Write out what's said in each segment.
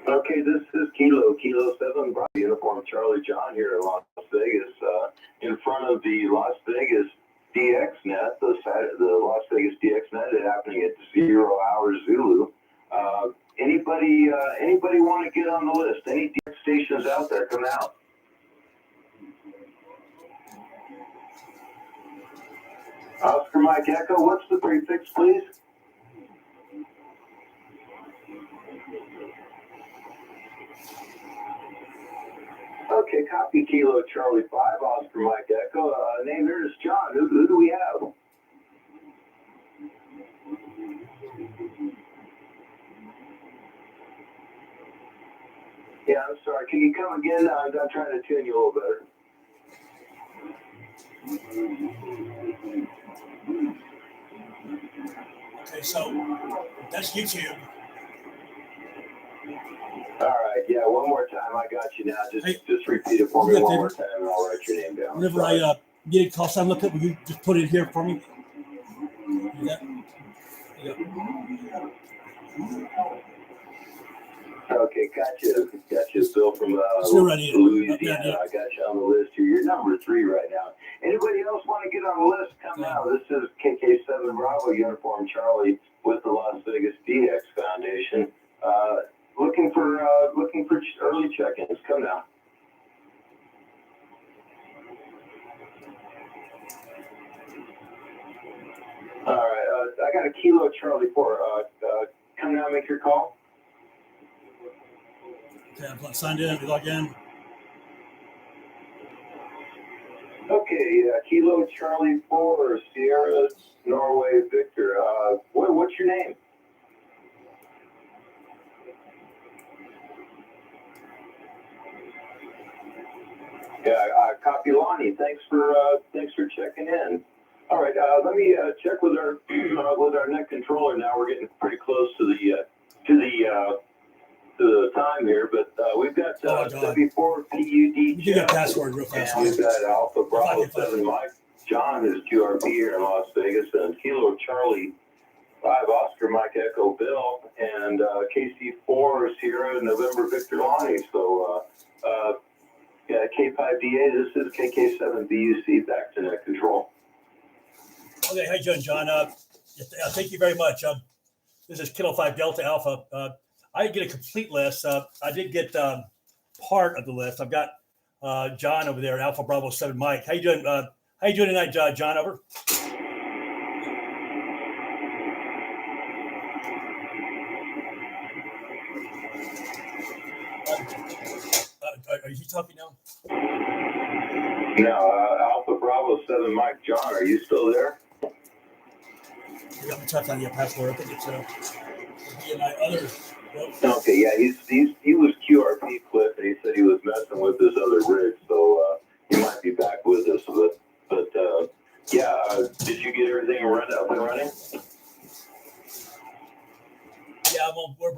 Okay, this is Kilo 7 Bravo Uniform Charlie John here in Las Vegas, in front of the Las Vegas DXNet, the Las Vegas DXNet is happening at 0 hours Zulu. Anybody want to get on the list? Any DX stations out there, come out. Oscar Mike Echo, what's the prefix, please? Okay, copy Kilo Charlie 5, Oscar Mike Echo. Name here is John. Who do we have? Yeah, I'm sorry. Can you come again? I'm trying to tune you a little better. Okay, so that's YouTube. All right, yeah, one more time. I got you now. Just repeat it for me one more time, and I'll write your name down. Whenever I get a call sign, look up, will you just put it here for me? Yeah. Okay, gotcha. Bill from Louisiana. I got you on the list here. You're number 3 right now. Anybody else want to get on the list? Come now. This is KK7 Bravo Uniform Charlie with the Las Vegas DX Foundation. Looking for early check-ins. Come now. All right. I got a Kilo Charlie 4. Come now, make your call. Okay, I'm signed in. Log in. Okay, Kilo Charlie 4, Sierra Norway Victor. What's your name? Yeah, copy Lonnie. Thanks for checking in. All right, let me check with our net controller now. We're getting pretty close to the time here, but we've got 74 PUD. You get a password real fast. And we've got Alpha Bravo 7 Mike. John is QRP here in Las Vegas, and Kilo Charlie 5 Oscar Mike Echo Bill, and KC4 Sierra November Victor Lonnie. So yeah, K5DA. This is KK7BUC back to net control. Okay, hi John. Thank you very much. This is Kilo 5 Delta Alpha. I didn't get a complete list. I did get part of the list. I've got John over there, Alpha Bravo 7 Mike. How you doing? How you doing tonight, John? Over. Are you talking now? No, Alpha Bravo 7 Mike. John, are you still there? Yeah, I'm typing on your password. I think it's my other. Okay, yeah, he was QRP Cliff, and he said he was messing with this other rig, so he might be back with us. But yeah, did you get everything up and running? Yeah, we're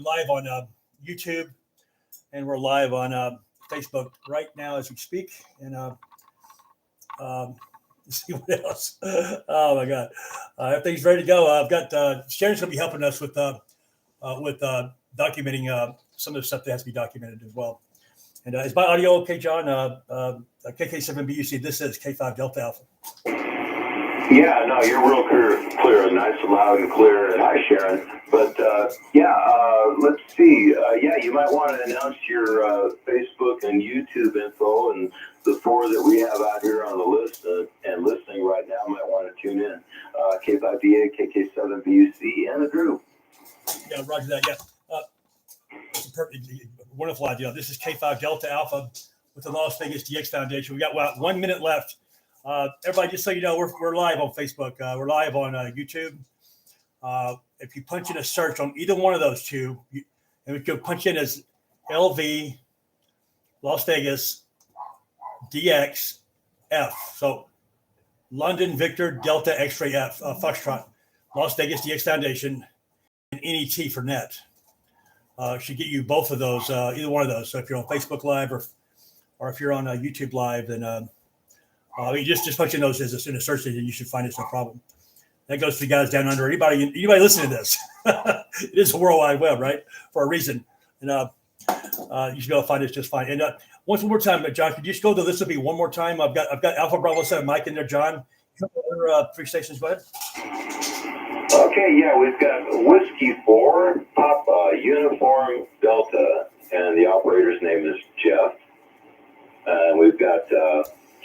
live on YouTube, and we're live on Facebook right now as we speak. And let's see what else. Oh my God, everything's ready to go. I've got Sharon's going to be helping us with documenting some of the stuff that has to be documented as well. And is my audio okay, John? KK7BUC, this is K5 Delta Alpha. Yeah, no, you're real clear, nice and loud and clear. And hi, Sharon. But let's see. Yeah, you might want to announce your Facebook and YouTube info, and the 4 that we have out here on the list and listening right now might want to tune in. K5DA, KK7BUC, and the group. Yeah, roger that. Yeah. It's a perfect, wonderful idea. This is K5 Delta Alpha with the Las Vegas DX Foundation. We got 1 minute left. Everybody, just so you know, we're live on Facebook. We're live on YouTube. If you punch in a search on either one of those two, and we can punch in as LV Las Vegas DXF. So London Victor Delta X-Ray F Foxtrot Las Vegas DX Foundation. NET for net should get you both of those, either one of those. So if you're on Facebook Live or if you're on YouTube Live, then you just punch in those as in a search engine, you should find it, no problem. That goes to the guys down under. Anybody listening to this? It is a World Wide Web, right? For a reason. and you should be able to find us just fine. And one more time, John, could you just go to the list of me one more time? I've got Alpha Bravo 7 Mike in there, John. Three stations, go ahead. Okay, yeah, we've got Whiskey 4, Papa, Uniform, Delta, and the operator's name is Jeff. And we've got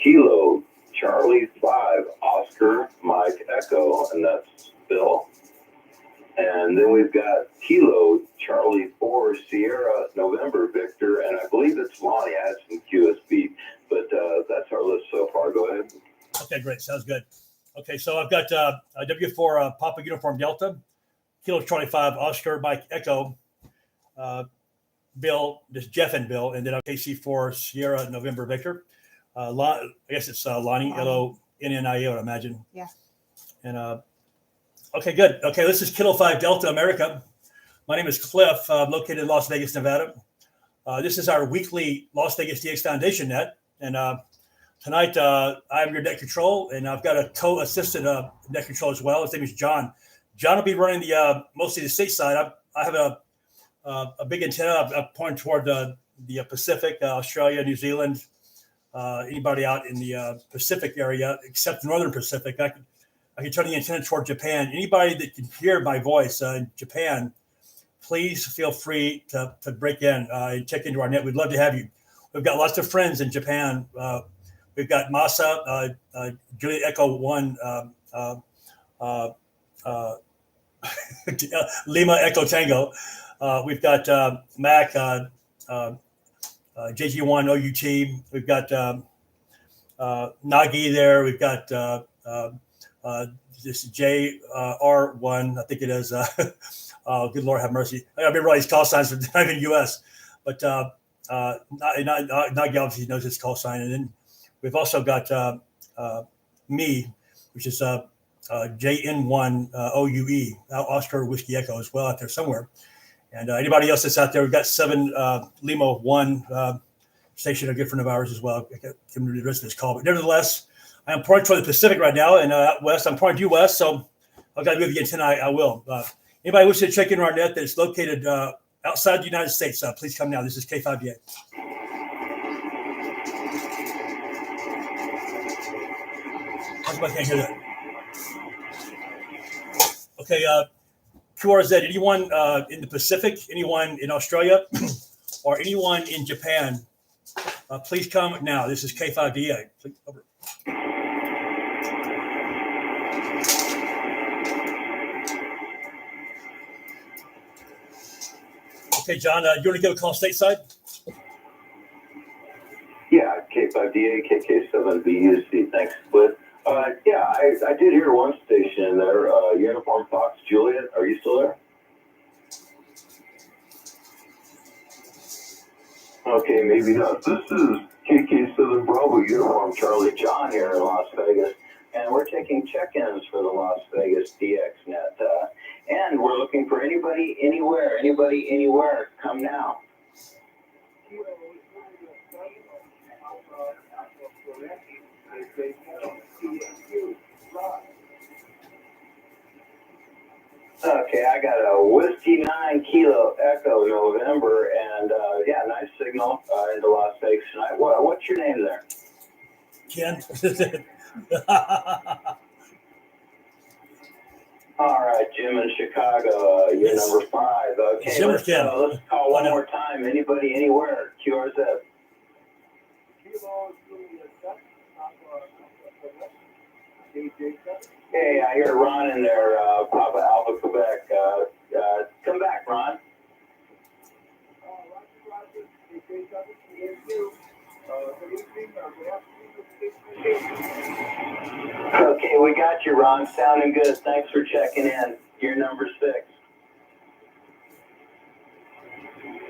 Kilo, Charlie 5, Oscar, Mike, Echo, and that's Bill. And then we've got Kilo, Charlie 4, Sierra, November, Victor, and I believe it's Lonnie. I had some QSB, but that's our list so far. Go ahead. Okay, great. Sounds good. Okay, so I've got W4 Papa Uniform Delta, Kilo Charlie 5, Oscar, Mike, Echo, Bill, just Jeff and Bill, and then KC4 Sierra November Victor. I guess it's Lonnie, Lonnie. I would imagine. Yeah. And okay, good. Okay, this is Kilo 5 Delta America. My name is Cliff. I'm located in Las Vegas, Nevada. This is our weekly Las Vegas DX Foundation net, and tonight, I'm your net control, and I've got a co-assistant net control as well. His name is John. John will be running the mostly the state side. I have a big antenna. I'm pointing toward the Pacific, Australia, New Zealand, anybody out in the Pacific area, except the Northern Pacific. I can turn the antenna toward Japan. Anybody that can hear my voice in Japan, please feel free to break in and check into our net. We'd love to have you. We've got lots of friends in Japan. We've got Masa, Juliet Echo 1, Lima Echo Tango. We've got Mac, JG1 OUT. We've got Nagi there. We've got this JR1, I think it is. Oh, good Lord have mercy. I remember all these call signs from not even US, but Nagi obviously knows his call sign. And then we've also got me, which is JN1 OUE, Oscar Whiskey Echo as well out there somewhere. And anybody else that's out there, we've got 7 Lima 1 station, a good friend of ours as well. I can't remember the rest of this call. But nevertheless, I am pointing toward the Pacific right now and out west. I'm pointing due west, so I've got to move the antenna. I will. Anybody wishing to check in on our net that is located outside the United States, please come now. This is K5DA. I can't hear that. Okay, QRZ, anyone in the Pacific, anyone in Australia, or anyone in Japan, please come now. This is K5DA. Please, over. Okay, John, you want to give a call stateside? Yeah, K5DA, KK7BUC. Thanks, Cliff. Yeah, I did hear one station in there, Uniform Fox Juliet. Are you still there? Okay, maybe not. This is KK7 Bravo Uniform Charlie John here in Las Vegas, and we're taking check-ins for the Las Vegas DXNet. And we're looking for anybody, anywhere. Come now. Okay, I got a Whiskey 9 Kilo Echo November, and yeah, nice signal into Las Vegas tonight. What's your name there? Ken. All right, Jim in Chicago, you're Yes. number 5. Okay, Jim or let's Ken? call one more time. Anybody, anywhere. QRZ. Hey, I hear Ron in there, Papa Alpha Quebec. Come back, Ron. Okay, we got you, Ron. Sounding good. Thanks for checking in. You're number 6.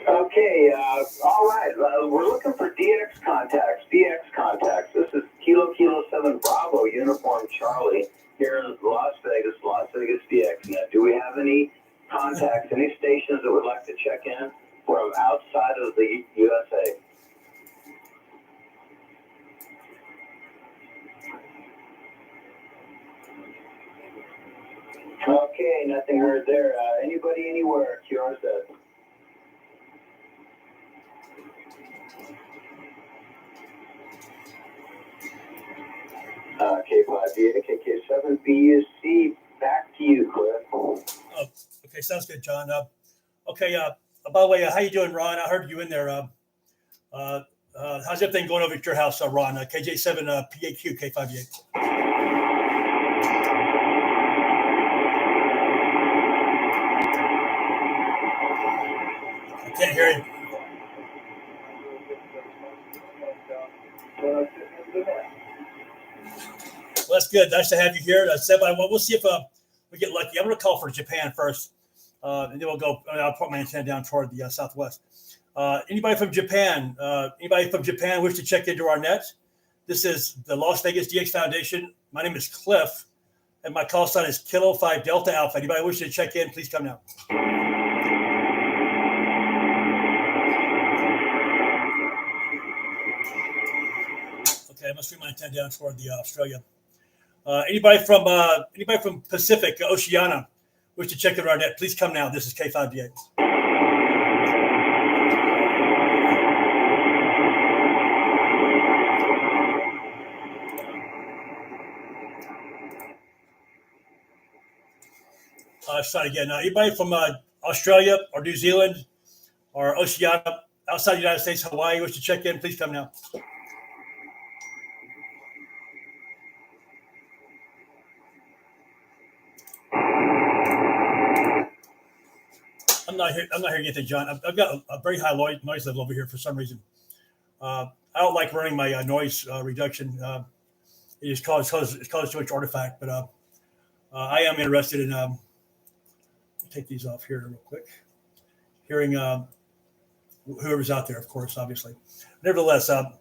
Okay, all right. We're looking for DX contacts. This is Kilo 7 Bravo Uniform Charlie here in Las Vegas DXNet. Do we have any contacts, any stations that would like to check in from outside of the USA? Okay, nothing heard there. Anybody, anywhere, QRZ. K5DA, KK7BUC, back to you, Cliff. Oh, okay, sounds good, John. Okay, by the way, how you doing, Ron? I heard you in there. How's everything going over at your house, Ron? KJ7 PAQ K5DA. I can't hear you. Well, that's good. Nice to have you here. We'll see if we get lucky. I'm going to call for Japan first, and then we'll go. I'll put my antenna down toward the southwest. Anybody from Japan? Wish to check into our net? This is the Las Vegas DX Foundation. My name is Cliff, and my call sign is Kilo 5 Delta Alpha. Anybody wish to check in? Please come now. Okay, I must bring my antenna down toward the Australia. Anybody from Pacific Oceania wish to check into our net? Please come now. This is K5DA. Start again. Anybody from Australia or New Zealand or Oceania, outside the United States, Hawaii, wish to check in? Please come now. I'm not hearing anything, John. I've got a very high noise level over here for some reason. I don't like running my noise reduction. It's caused too much artifact, but I am interested in. Take these off here real quick. Hearing whoever's out there, of course, obviously. Nevertheless, let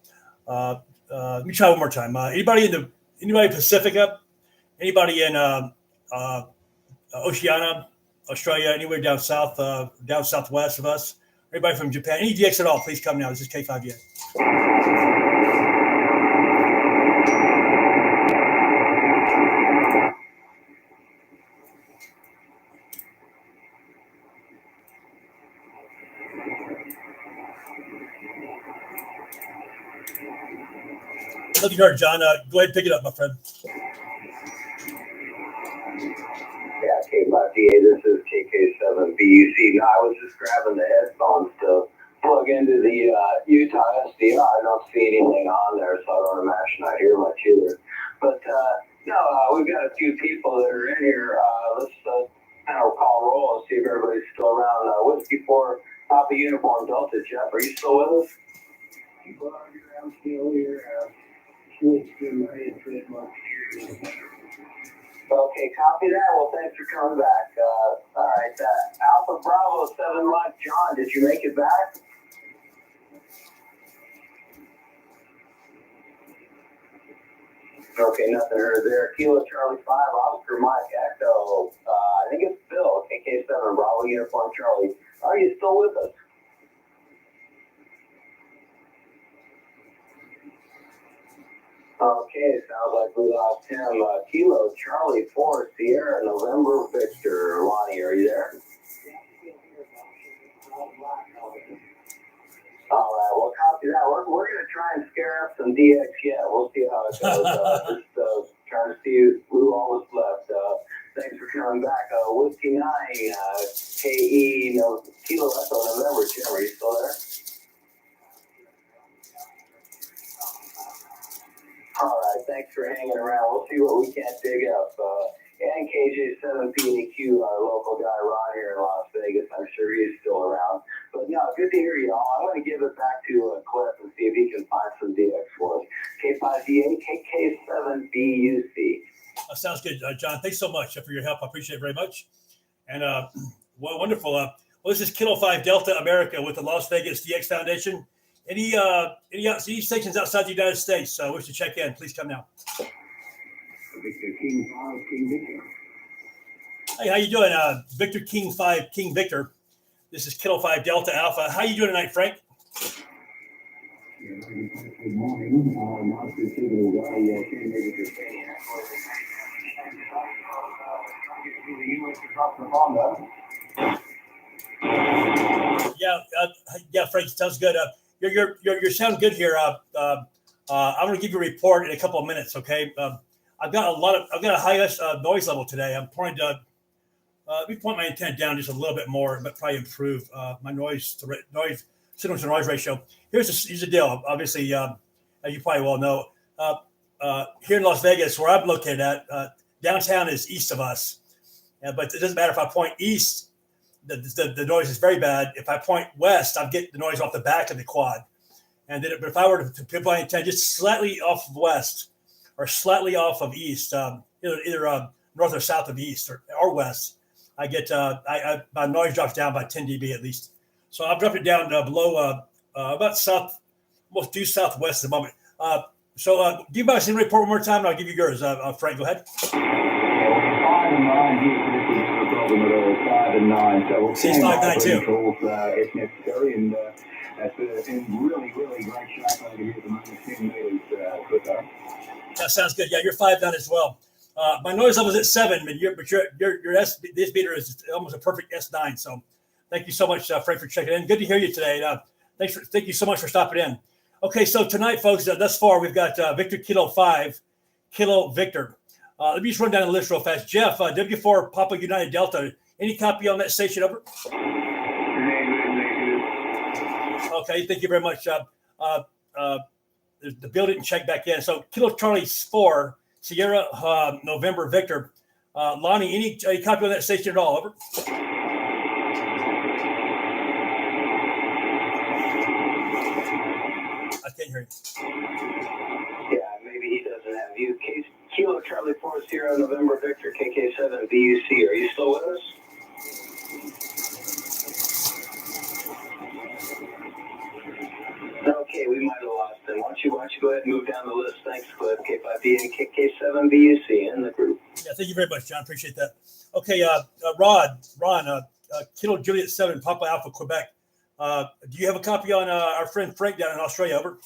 me try one more time. Anybody Pacifica? Anybody in Oceania, Australia, anywhere down south, down southwest of us? Anybody from Japan? Any DX at all? Please come now. This is K5DA. Nothing heard, John. Go ahead and pick it up, my friend. Yeah, K5DA, this is KK7BUC. Now, I was just grabbing the headphones to plug into the Utah SDR. I don't see anything on there, so I don't imagine I hear much either. But, we've got a few people that are in here. Let's kind of call roll and see if everybody's still around. Whiskey 4, Papa Uniform Delta, Jeff, are you still with us? I'm still here. Okay, copy that. Well, thanks for coming back. All right, Alpha Bravo 7 Mike John, did you make it back? Okay, nothing heard there. Kilo Charlie 5, Oscar Mike Echo. I think it's Phil, KK7 Bravo Uniform Charlie. Are you still with us? Okay, sounds like we lost him. Kilo Charlie 4 Sierra November Victor. Lonnie, are you there? All right, well, copy that. We're going to try and scare up some DX yet. We'll see how it goes. Just trying to see who all is left. Thanks for coming back. Whiskey 9, KE, Kilo Echo November. Jim, are you still there? All right, thanks for hanging around. We'll see what we can't dig up. And KJ7PAQ, our local guy Ron here in Las Vegas. I'm sure he's still around. But no, good to hear you all. I'm going to give it back to Cliff and see if he can find some DX for us. K5DA, KK7BUC. Sounds good, John. Thanks so much for your help. I appreciate it very much. And well, wonderful. Well, this is Kilo 5 Delta America with the Las Vegas DX Foundation. Any stations outside the United States wish to check in, please come now. Victor King 5, King Victor. Hey, how you doing? Victor King 5, King Victor. This is Kilo 5 Delta Alpha. How you doing tonight, Frank? Good morning. Not specifically why you can't make it to Yeah, Frank, sounds good. you sound good here. I'm going to give you a report in a couple of minutes. Okay. I've got a highest noise level today. I'm trying to let me point my antenna down just a little bit more, but probably improve my signal to noise ratio. Here's the deal. Obviously, as you probably well know, here in Las Vegas, where I'm located at, downtown is east of us. But it doesn't matter if I point east. The noise is very bad. If I point west, I get the noise off the back of the quad. And then, but if I were to put my antenna just slightly off of west or slightly off of east, either north or south of east or west, I get my noise drops down by 10 dB at least. So I've dropped it down below about south, almost due southwest at the moment. So give my signal report one more time, and I'll give you yours. Frank, go ahead. 5 and 9 here for this is no problem at all. 5 and 9. So we'll see 592 calls if necessary, and that's in really great shape over here at the moment. 10 meters quicker. That sounds good. Yeah, you're 5 down as well. My noise level is at 7, but this meter is almost a perfect S9. So thank you so much, Frank, for checking in. Good to hear you today. Thank you so much for stopping in. Okay, so tonight, folks, thus far we've got Victor Kilo 5, Kilo Victor. Let me just run down the list real fast. Jeff, W4 Papa United Delta. Any copy on that station? Over. Okay, thank you very much. The bill didn't check back in. So Kilo Charlie 4, Sierra November Victor. Lonnie, any copy on that station at all? Over. I can't hear you. Yeah, maybe he doesn't have you. Kilo Charlie 4 Sierra November Victor KK7 BUC. Are you still with us? Okay, we might have lost him. Why don't you go ahead and move down the list? Thanks, Cliff. K5BA KK7 BUC in the group. Yeah, thank you very much, John. Appreciate that. Okay, Ron, Kilo Juliet 7 Papa Alpha Quebec. Do you have a copy on our friend Frank down in Australia? Over.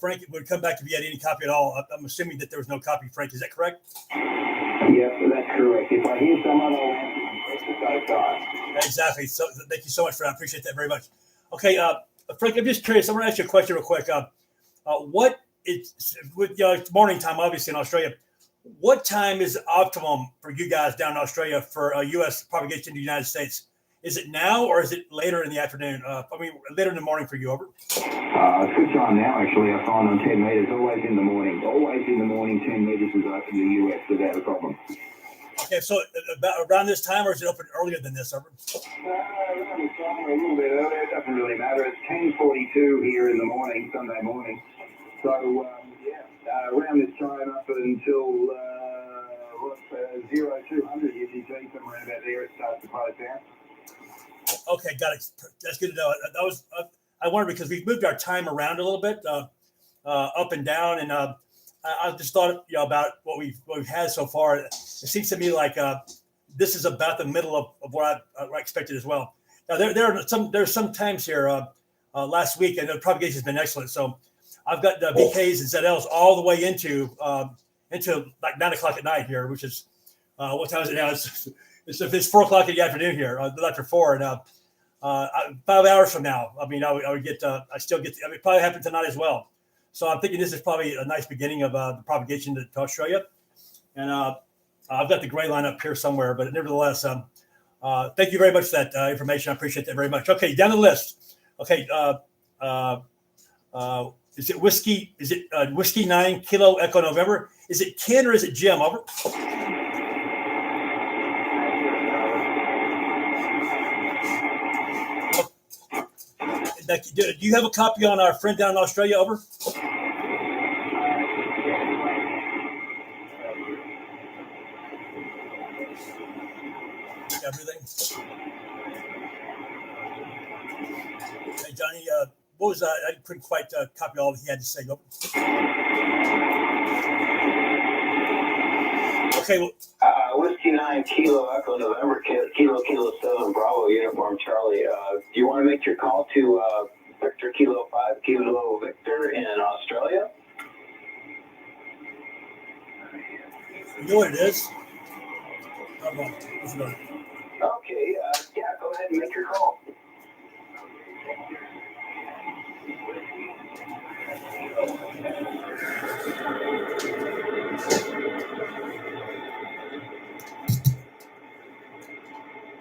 Frank would come back if you had any copy at all. I'm assuming that there was no copy, Frank. Is that correct? Yes, that's correct. If I hear someone, I'll answer. Exactly. So thank you so much for that. I appreciate that very much. Okay, Frank, I'm just curious. I'm going to ask you a question real quick. What it's with morning time, obviously in Australia. What time is optimum for you guys down in Australia for U.S. propagation in the United States? Is it now or is it later in the afternoon? Later in the morning for you. Over. Good time now, actually. I find on 10 meters, always in the morning. Always in the morning, 10 meters is open in the U.S. without a problem. Okay, so about around this time, or is it open earlier than this? Over? Around this time, a little bit earlier. It doesn't really matter. It's 10:42 here in the morning, Sunday morning. So, around this time up until 0200 UTC, somewhere about there, it starts to close down. Okay, got it. That's good to know. I wondered because we've moved our time around a little bit, up and down, and I just thought about what we've had so far. It seems to me like this is about the middle of what I expected as well. Now there's some times here last week, and the propagation has been excellent. So I've got BKs and ZLs all the way into like 9 o'clock at night here, which is what time is it now? It's 4 o'clock in the afternoon here, after 4, and 5 hours from now. I mean, I would get, I still get. It probably happen tonight as well. So I'm thinking this is probably a nice beginning of the propagation to Australia, and I've got the gray line up here somewhere. But nevertheless, thank you very much for that information. I appreciate that very much. Okay, down the list. Okay, is it whiskey? Is it whiskey 9 Kilo Echo November? Is it Ken or is it Jim? Over. Do you have a copy on our friend down in Australia? Over. Everything. Hey, Johnny, what was that? I couldn't quite copy all that he had to say. Over. Okay. Well, Whiskey 9 Kilo Echo November Kilo 7 Bravo Uniform Charlie. Do you want to make your call to Victor Kilo 5 Kilo Victor in Australia? You know what it is? I'm wrong. Okay, yeah, go ahead and make your call.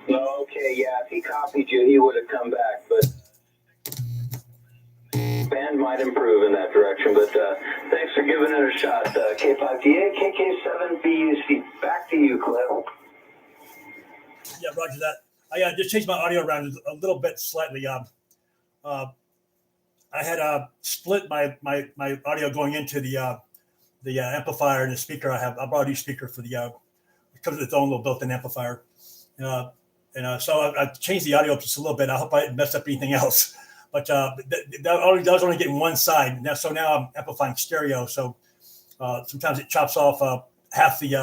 Okay, yeah, if he copied you, he would have come back, but band might improve in that direction, but thanks for giving it a shot. K5DA, KK7BUC. Back to you, Cliff. Yeah, roger that. I just changed my audio around a little bit slightly. I had split my audio going into the amplifier and the speaker I have. I brought a new speaker for the it comes with its own little built-in amplifier. So I changed the audio just a little bit. I hope I didn't mess up anything else. But that was only getting one side. Now, so now I'm amplifying stereo. So sometimes it chops off half of the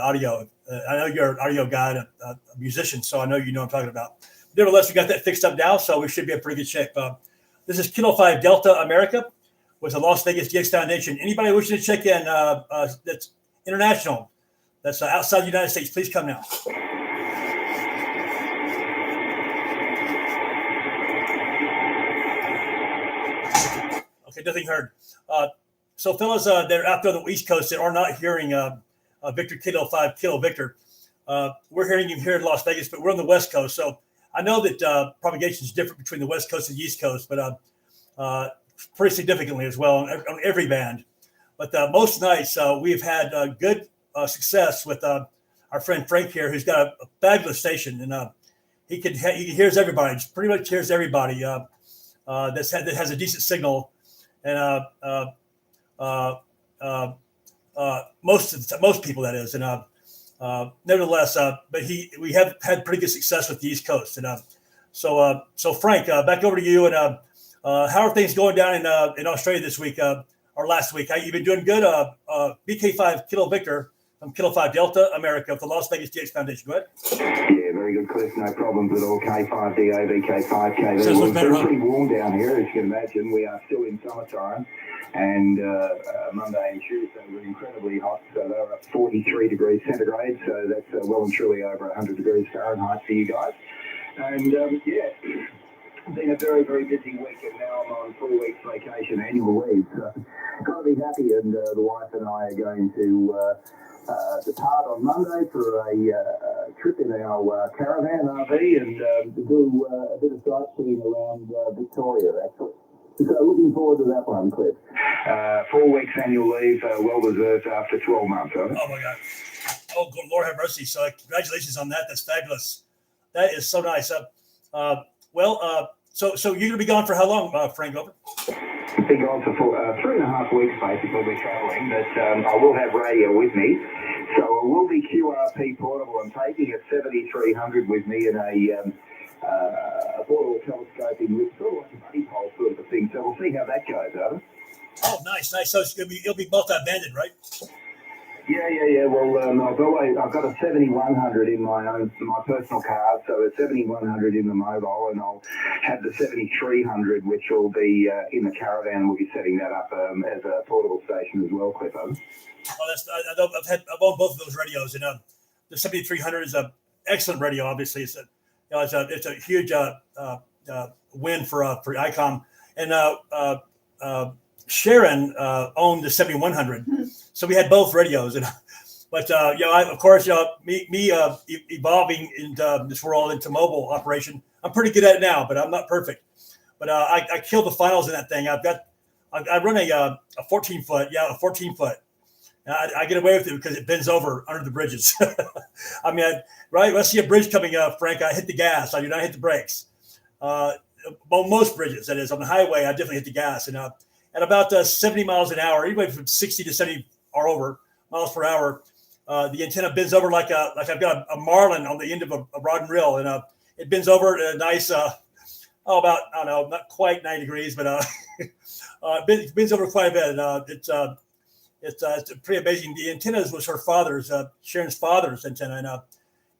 audio. I know you're an audio guy, a musician, so I know you know what I'm talking about. Nevertheless, we got that fixed up now, so we should be in pretty good shape. This is Kilo 5 Delta America with the Las Vegas DX Foundation. Anybody wishing to check in that's international, that's outside the United States, please come now. Okay, nothing heard. So, fellas, they're out there on the East Coast that are not hearing Victor Kilo 5 Kilo Victor. We're hearing him here in Las Vegas, but we're on the West Coast. So I know that propagation is different between the West Coast and the East Coast, but pretty significantly as well on every band. But most nights we've had good success with our friend Frank here, who's got a fabulous station, and he hears everybody. Just pretty much hears everybody that has a decent signal, and most people, that is, and nevertheless, but we have had pretty good success with the East Coast, and so Frank, back over to you, and how are things going down in Australia this week or last week? You've been doing good. BK5 Kilo Victor from Kilo 5 Delta America of the Las Vegas DX Foundation. Go ahead. Yeah, very good, Cliff. No problems at all. K5DA, BK5KV. It's pretty warm down here, as you can imagine. We are still in summertime. And Monday and Tuesday were incredibly hot. So they were up 43 degrees centigrade. So that's well and truly over 100 degrees Fahrenheit for you guys. And been a very, very busy week. And now I'm on 3 weeks vacation, annual leave. So got to be happy. And the wife and I are going to depart on Monday for a trip in our caravan RV and do a bit of sightseeing around Victoria, actually. So looking forward to that one, Cliff. 4 weeks annual leave, well deserved after 12 months, huh? Oh my God! Oh, good Lord have mercy! So congratulations on that. That's fabulous. That is so nice. So you're gonna be gone for how long, Frank? Over? Be gone for 3.5 weeks, basically. We're travelling, but I will have radio with me. So I will be QRP portable. I'm taking a 7300 with me in a portable telescoping with sort of like a buddy pole sort of a thing. So we'll see how that goes, Adam. Oh, nice. So it'll be multi-banded, right? Yeah. Well, I've got a 7100 in my personal card, so a 7100 in the mobile, and I'll have the 7300, which will be in the caravan. We'll be setting that up as a portable station as well, Cliffo. Oh, I've owned both of those radios, and the 7300 is an excellent radio. Obviously, it's a huge win for ICOM, and Sharon owned the 7100, so we had both radios. And but of course, me evolving into this world into mobile operation, I'm pretty good at it now, but I'm not perfect. But I killed the finals in that thing. I run a 14-foot, a 14-foot. I get away with it because it bends over under the bridges. I mean, right? When I see a bridge coming up, Frank, I hit the gas. I do not hit the brakes. On most bridges, that is, on the highway, I definitely hit the gas. And at about 70 miles an hour, anyway from 60 to 70 or over miles per hour, the antenna bends over like I've got a marlin on the end of a rod and reel, and it bends over at a nice, about, I don't know, not quite 90 degrees, but it bends over quite a bit. It's pretty amazing. The antenna was her father's, Sharon's father's antenna, and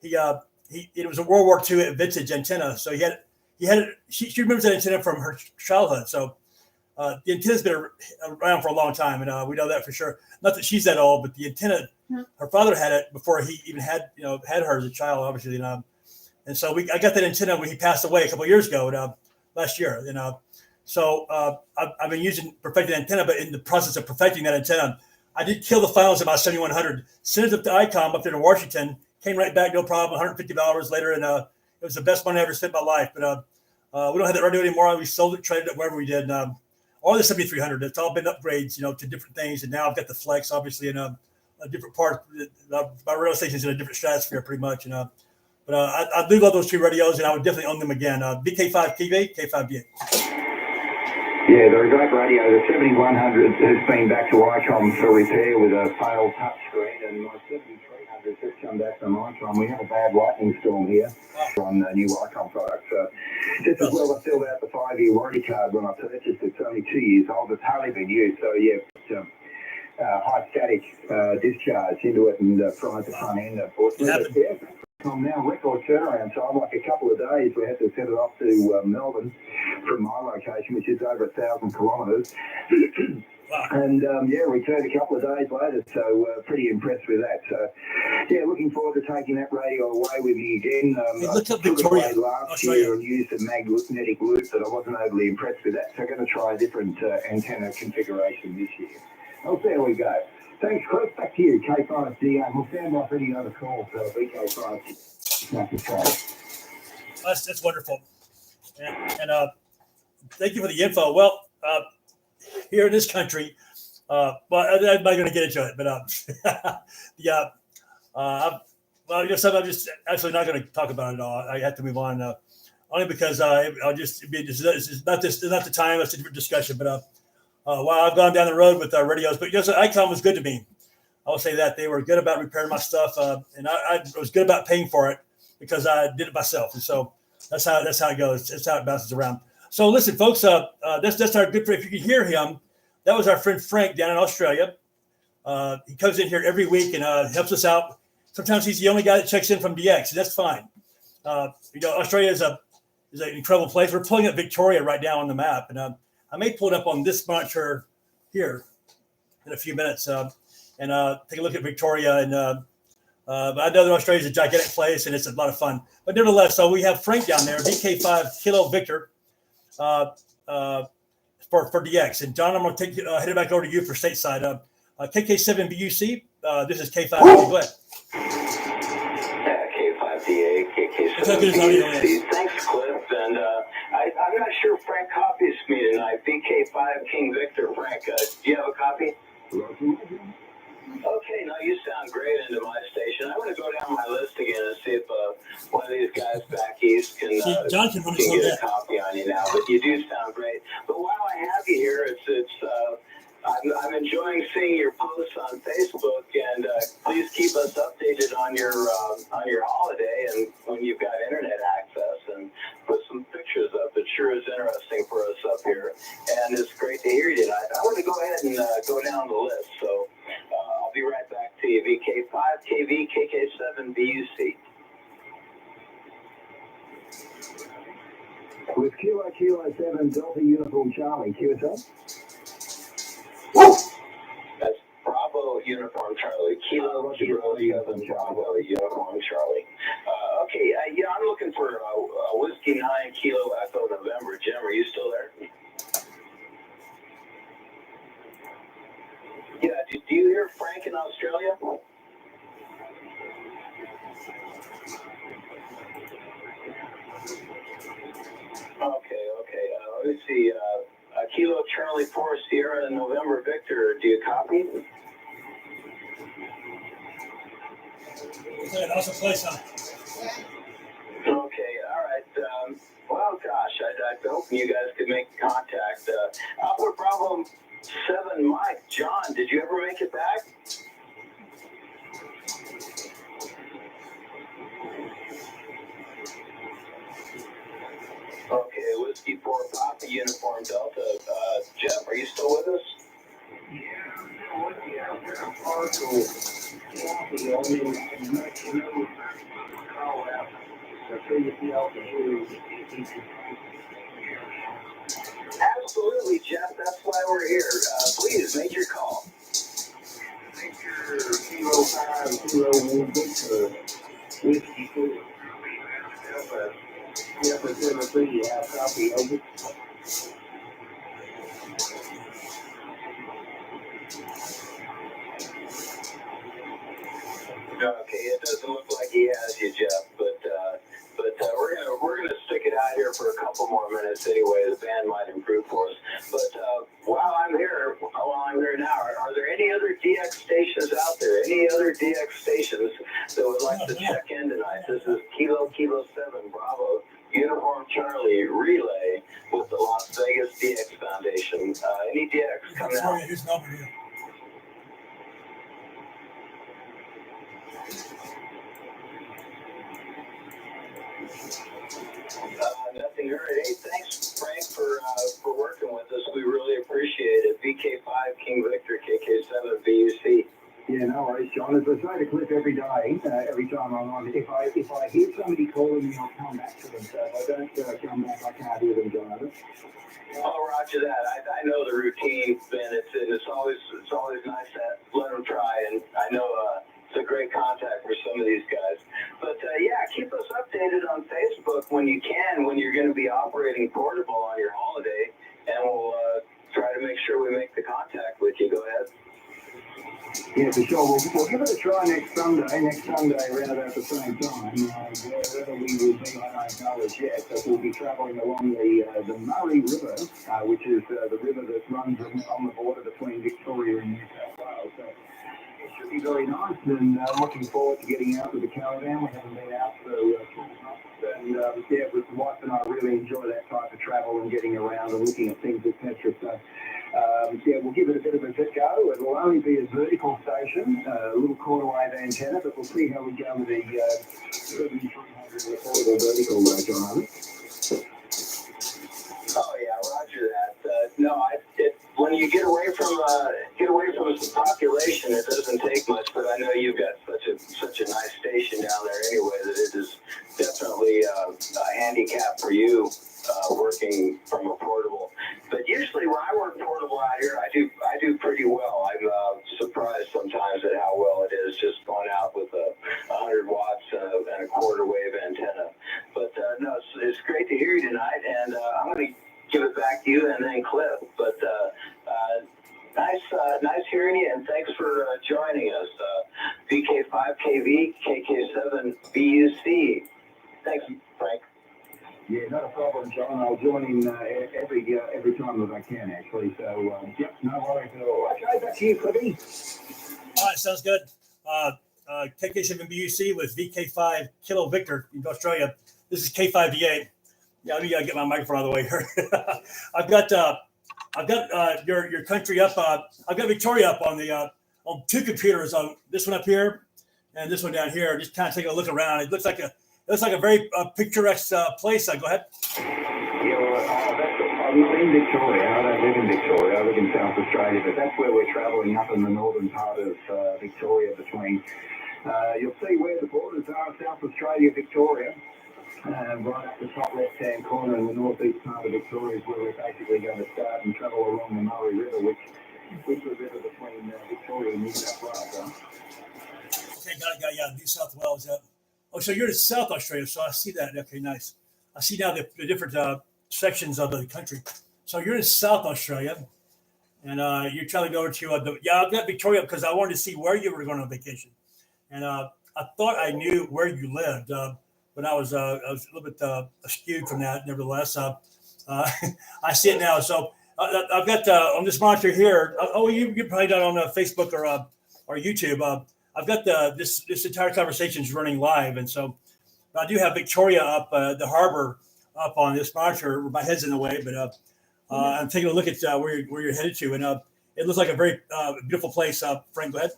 it was a World War II vintage antenna. So she remembers that antenna from her childhood. So the antenna's been around for a long time, and we know that for sure. Not that she's that old, but the antenna, her father had it before he even had her as a child, obviously. And so I got that antenna when he passed away a couple of years ago, last year. So I've been perfecting the antenna, but in the process of perfecting that antenna, I did kill the finals at my 7100. Sent it up to ICOM up there in Washington. Came right back, no problem. $150 later, and it was the best money I ever spent in my life. But we don't have that radio anymore. We sold it, traded it, wherever we did. All the 7300, it's all been upgrades, to different things. And now I've got the Flex, obviously, in a different part. My radio station's in a different stratosphere, pretty much. But I do love those two radios, and I would definitely own them again. VK5 TV, K5DA. Yeah, they're a great radio. The 7100 has been back to ICOM for repair with a failed touchscreen, and my 7300 has come back from ICOM. We had a bad lightning storm here on the new ICOM product. So just as well, I filled out the 5-year warranty card when I purchased it. It's only 2 years old. It's hardly been used. So, yeah, high static discharge into it and fried the front end. Yeah. Now record turnaround time, like a couple of days. We had to send it off to Melbourne from my location, which is over 1,000 kilometres. Wow. And returned a couple of days later, so pretty impressed with that. So yeah, looking forward to taking that radio away with me again. I took it away last year and used a magnetic loop, but I wasn't overly impressed with that. So I'm going to try a different antenna configuration this year. Oh, there we go. Thanks, Chris. Back to you, K5DA. We'll stand by for any other calls. VK5. That's wonderful. And thank you for the info. Well, here in this country, I'm not going to get into it, but something I'm just actually not going to talk about it all. I have to move on, only because it's not the time. It's a different discussion. But while I've gone down the road with radios, but ICOM was good to me. I will say that they were good about repairing my stuff, and I was good about paying for it because I did it myself. And so that's how it goes. That's how it bounces around. So listen, folks, that's our good friend. If you can hear him, that was our friend Frank down in Australia. He comes in here every week and helps us out. Sometimes he's the only guy that checks in from DX, and that's fine. Australia is an incredible place. We're pulling up Victoria right now on the map, and I may pull it up on this monitor here in a few minutes and take a look at Victoria. And but I know that Australia is a gigantic place, and it's a lot of fun. But nevertheless, so we have Frank down there, VK5 Kilo Victor for DX. And John, I'm going to head it back over to you for stateside. KK7 BUC. This is K5. Go ahead. K5DA, KK7 BUC. Thanks, Cliff. And I'm not sure Frank copies me tonight. VK5 King Victor. Frank, do you have a copy? Okay, now you sound great into my station. I'm going to go down my list again and see if one of these guys back east can get a copy on you now. But you do sound great. But while I have you here, I'm enjoying seeing your posts on Facebook, and please keep us updated on your holiday and when you've got internet access, and put some pictures up. It sure is interesting for us up here, and it's great to hear you tonight. I want to go ahead and go down the list, so I'll be right back to you. VK5, KV, KK7, BUC. With Kilo 7 Delta Uniform Charlie, QSL. That's Bravo Uniform Charlie. Kilo 7 Bravo Uniform Charlie. Okay, I'm looking for Whiskey 9 Kilo Echo November. Jim, are you still there? Yeah, do you hear Frank in Australia? Okay. Let me see. Kilo Charlie 4 Sierra November Victor. Do you copy? Okay, that was a place on. Okay, all right. Well, gosh, I hope you guys could make contact. Outward Problem 7 Mike. John, did you ever make it back? Okay, Whiskey 4 Papa Uniform Delta. Jeff, are you still with us? Absolutely, Jeff. That's we're here. Please make your call. Make your Kilo 5 Kilo 1 Victor whiskey food. Alpha 73, you have coffee over. Okay, it doesn't look like he has you, Jeff, but we're gonna stick it out here for a couple more minutes anyway. The band might improve for us. But while I'm here now, are there any other DX stations out there? Any other DX stations that would like to check in tonight? This is Kilo 7 Bravo Uniform Charlie Relay with the Las Vegas DX Foundation. Any DX coming out? His number here. Nothing heard. Hey, thanks, Frank, for working with us. We really appreciate it. VK5, King Victor, KK7, VUC. Yeah, no worries, John. As I say to Cliff every day, every time I'm on, if I hear somebody calling me, I'll come back to them. So if I don't come back, I can't hear them, John. Oh, roger that. I know the routine, Ben. It's always nice to let them try, and I know it's a great contact for some of these guys. But yeah, keep us updated on Facebook when you can, when you're going to be operating portable on your holiday, and we'll try to make sure we make the contact with you. Go ahead. Yeah, for sure. We'll give it a try next Sunday around about the same time. Wherever we will be, I don't know as yet, but we'll be travelling along the Murray River, which is the river that runs on the border between Victoria and New South Wales. So it should be very nice, and looking forward to getting out with the caravan. We haven't been out for 2 months, and yeah, with the wife and I really enjoy that type of travel and getting around and looking at things, etc. So yeah, we'll give it a bit of a go. It will only be a vertical station, a little quarter wave antenna, but we'll see how we go with the 7300 recordable vertical, John. Oh yeah, roger that. No, when you get away from some population, it doesn't take much. But I know you've got such a nice station down there anyway that it is definitely a handicap for you working from a portable. But usually when I work portable out here, I do pretty well. I'm surprised sometimes at how well it is just going out with 100 watts and a quarter wave antenna. But no, it's great to hear you tonight, and I'm going to give it back to you and then Cliff. But nice hearing you, and thanks for joining us. VK5KV, KK7 VUC. Thanks, Frank. Yeah, not a problem, John. I'll join in every time that I can, actually. So, yep, no worries at all. Okay, back to you, Cliffy. All right, sounds good. KK7BUC with VK5 Kilo Victor in Australia. This is K5DA. Yeah, let me get my microphone out of the way here. I've got your country up. I've got Victoria up on 2 computers. On this one up here and this one down here. Just kind of taking a look around. It looks like a very picturesque place. Go ahead. Yeah, well, I'm not in Victoria. I don't live in Victoria. I live in South Australia, but that's where we're travelling up in the northern part of Victoria between. You'll see where the borders are, South Australia, Victoria. Right up the top left-hand corner in the northeast part of Victoria is where we're basically going to start and travel along the Murray River, which is the river between Victoria and New South Wales. Okay, got it. Yeah, New South Wales. Oh, so you're in South Australia, so I see that. Okay, nice. I see now the different sections of the country. So you're in South Australia, and you're traveling over to I've got Victoria because I wanted to see where you were going on vacation, and I thought I knew where you lived, but I was a little bit skewed from that. Nevertheless, I see it now. So I've got on this monitor here. You probably got on Facebook or YouTube. I've got this entire conversation is running live, and so I do have Victoria up, the harbor up on this monitor. My head's in the way, but I'm taking a look at where you're headed to, and it looks like a very beautiful place. Frank, go ahead.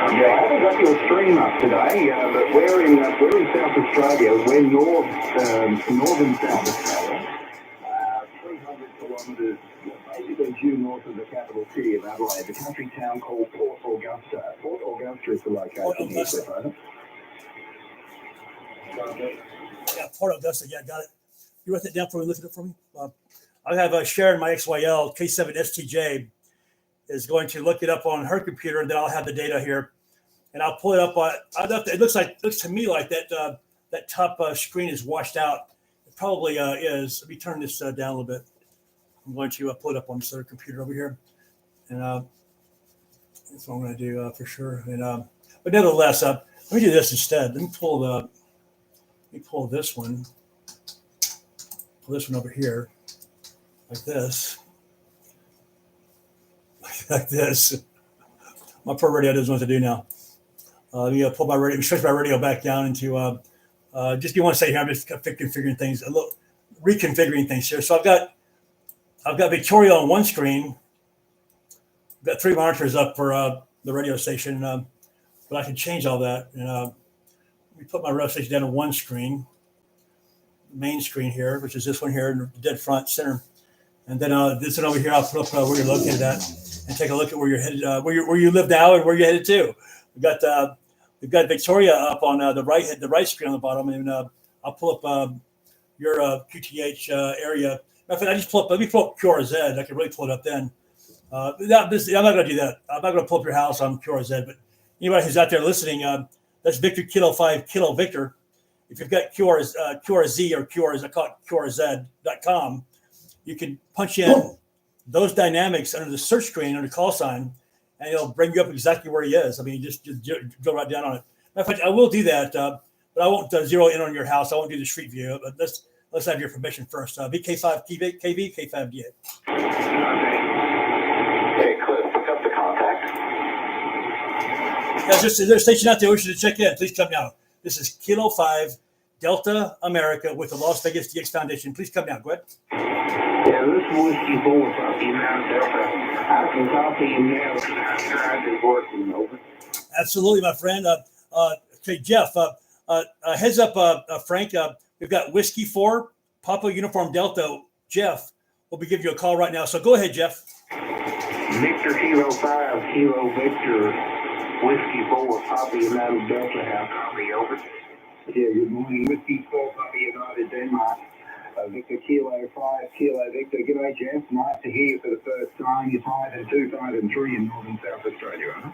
Yeah, I haven't got your stream up today, but we're in South Australia. We're northern South Australia, 300 kilometres, basically due north of the capital city of Adelaide, the country town called Port Augusta. Port Augusta is the location here, Cliff. Yeah, Port Augusta. Yeah, got it. You wrote that down for me. Look at it for me. I have Sharon, my XYL K7STJ, is going to look it up on her computer, and then I'll have the data here, and I'll pull it up on. It looks to me like that top screen is washed out. It probably is. Let me turn this down a little bit. I'm going to pull it up on this other computer over here, and that's what I'm going to do for sure. And but nevertheless, let me do this instead. Let me pull this one. Pull this one over here, like this. Like this. My poor radio doesn't know what to do now. Let me pull my radio, stretch my radio back down into just you want to say here. I'm just configuring things, reconfiguring things here. So I've got Victoria on one screen. I've got 3 monitors up for the radio station, but I can change all that. And let me put my radio station down to one screen, main screen here, which is this one here in the dead front center. And then this one over here, I'll put up where you're located at, and take a look at where you're headed, where you live now, and where you're headed to. We've got Victoria up on the right screen on the bottom, and I'll pull up your QTH area. In fact, let me pull up QRZ. I can really pull it up then. I'm not going to do that. I'm not going to pull up your house on QRZ, but anybody who's out there listening, that's Victor Kilo 5 Kilo Victor. If you've got QRZ or QRZ, I call it QRZ.com. You can punch in those dynamics under the search screen under call sign, and it'll bring you up exactly where he is. I mean, just go right down on it. Matter of fact, I will do that, but I won't zero in on your house. I won't do the street view. But let's have your permission first. VK5 KV K5DA. Hey, Cliff, pick up the contact. Guys, is there a station out there wishing to check in? Please come now. This is Kilo 5 Delta America with the Las Vegas DX Foundation. Please come now. Go ahead. Yeah, this is Whiskey 4 talking now, Delta. I can talk to you now because I'm trying to work over. Absolutely, my friend. Okay, Jeff, heads up, Frank. We've got Whiskey 4, Papa Uniform Delta. Jeff will be giving you a call right now. So go ahead, Jeff. Victor Kilo 5, Kilo Victor, Whiskey 4, Papa United Delta. How copy over? Yeah, good morning. Whiskey 4, Papa United Denmark. Victor Kilo 5, Kilo Victor. G'day, Jeff. Nice to hear you for the first time. You're 5 and 2, 5 and 3 in Northern South Australia, huh?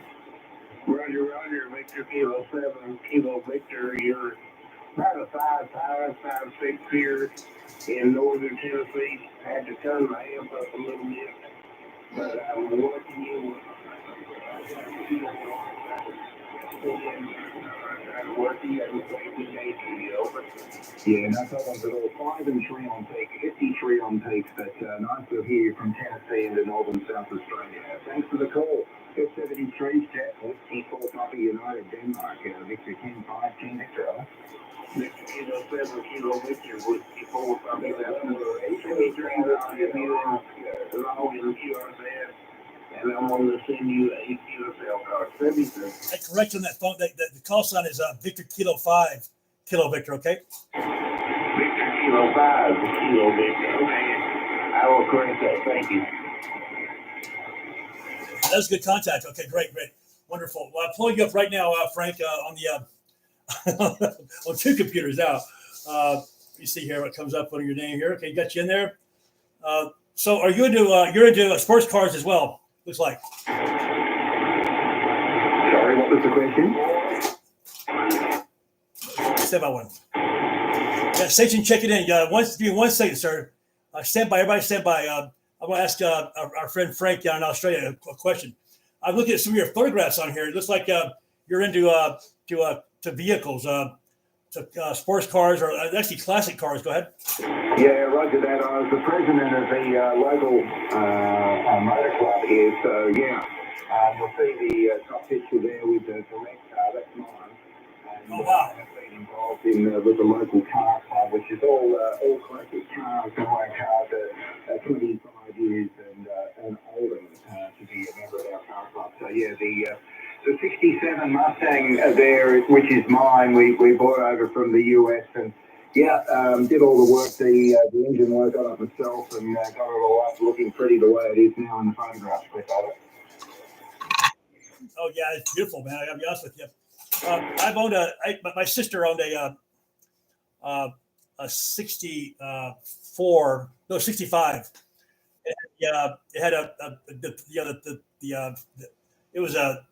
Roger, Victor Kilo 7, Kilo Victor. You're about a 5'5", 5'6" here in northern Tennessee. Had to turn my amp up a little bit, but I'm working you. Yeah, no problems at all. 5 and 3 on peak, 53 on peak, but nice to hear you from Tennessee into Northern South Australia. Thanks for the call. F73's Jeff, Whiskey 4, Papa United Denmark, Victor 10, 5, 10 Victor. Victor Kilo 7, Kilo Victor, Whiskey 4, Papa United. 73 along in QRZ. And I'm going to send you a QSL card. 73. Correct on that phone. The call sign is Victor Kilo 5 Kilo Victor. Okay. Victor Kilo 5 Kilo Victor. Okay. I will correct that. Thank you. That was good contact. Okay, great. Wonderful. Well, I'm pulling you up right now, Frank, on the on 2 computers now. You see here what comes up under your name here. Okay, got you in there. So are you you're into sports cars as well? Looks like. Sorry, what was the question? Stand by one. Yeah, station, check it in. Give me 1 second, sir. Stand by. Everybody stand by. I'm going to ask our friend Frank down in Australia a question. I'm looking at some of your photographs on here. It looks like you're into to vehicles, to sports cars, or actually classic cars. Go ahead. Yeah, roger that. I was the president of the local motor club here, so yeah. You'll see the top picture there with the direct car. That's mine. And, oh, wow. I've been involved in with the local car club, which is all classic cars, my cars are 25 years and older to be a member of our car club. So yeah, the 67 Mustang there, which is mine, we bought over from the US, and yeah, did all the work, the engine work on it myself, and got it all up looking pretty the way it is now in the photographs clip of it. Oh yeah, it's beautiful, man. I gotta be honest with you. I've owned my sister owned a 65 It had it was a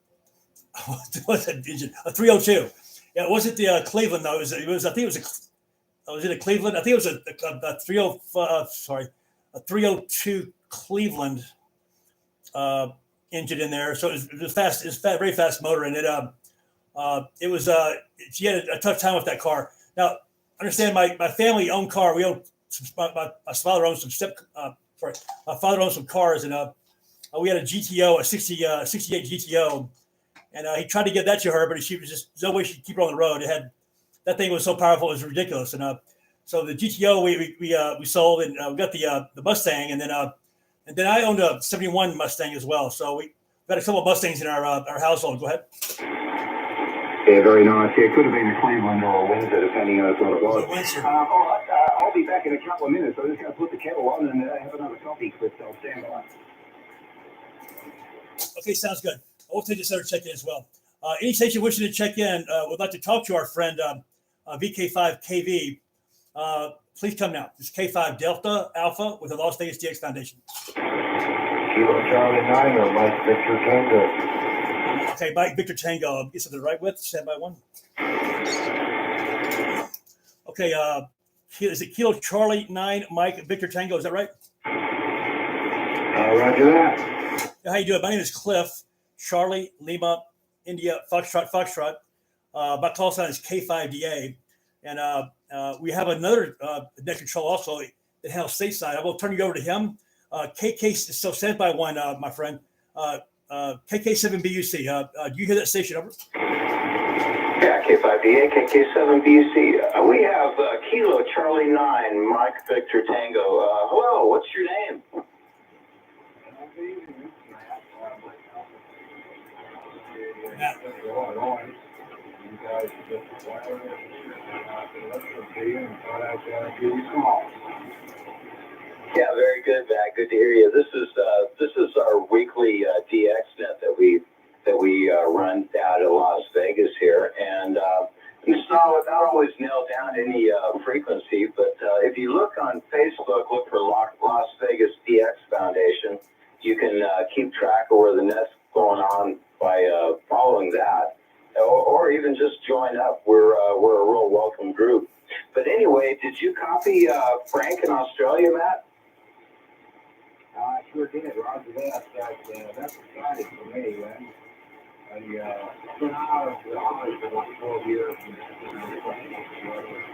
what's that engine? A 302. Yeah, it wasn't the Cleveland though. I think it was was it a Cleveland? I think it was a 30 sorry, a 302 Cleveland engine in there. So it was fast. It's very fast motor, and she had a tough time with that car. Now, understand my family owned car. We owned my father owned my father owned some cars, and we had a GTO, a 68 GTO, and he tried to give that to her, but she was just there's no way she'd keep her on the road. That thing was so powerful, it was ridiculous, and so the GTO we sold, and we got the Mustang, and then I owned a '71 Mustang as well. So we got a couple of Mustangs in our household. Go ahead. Yeah, very nice. Yeah, it could have been a Cleveland or a Windsor, depending on what it was. All right, I'll be back in a couple of minutes. I'm just going to put the kettle on and have another coffee, Chris. I'll stand by. Okay, sounds good. We'll take this other check in as well. Any station wishing to check in would like to talk to our friend VK5KV. Please come now. This is K5 Delta Alpha with the Las Vegas DX Foundation. Kilo Charlie 9 or Mike Victor Tango. Okay, Mike Victor Tango. Is it the right width? Stand by one. Okay, is it Kilo Charlie 9 Mike Victor Tango? Is that right? Roger that. How you doing? My name is Cliff. Charlie Lima India Foxtrot. My call sign is K5DA, and we have another net control also that handles stateside. I will turn you over to him. KK, so stand by one, my friend. KK7BUC. Do you hear that station? Over. Yeah, K5DA, KK7BUC. We have Kilo Charlie 9, Mike Victor Tango. Hello, what's your name? Matt. Yeah, very good, Matt. Good to hear you. This is our weekly DXNet that we run out of Las Vegas here, and it's not always nailed down any frequency, but if you look on Facebook, look for Las Vegas DX Foundation. You can keep track of where the net's going on by following that, or even just join up. We're a real welcome group. But anyway, did you copy Frank in Australia, Matt? I sure did, Roger that. That's exciting for me, man. I've been out of the Army for about 12 years.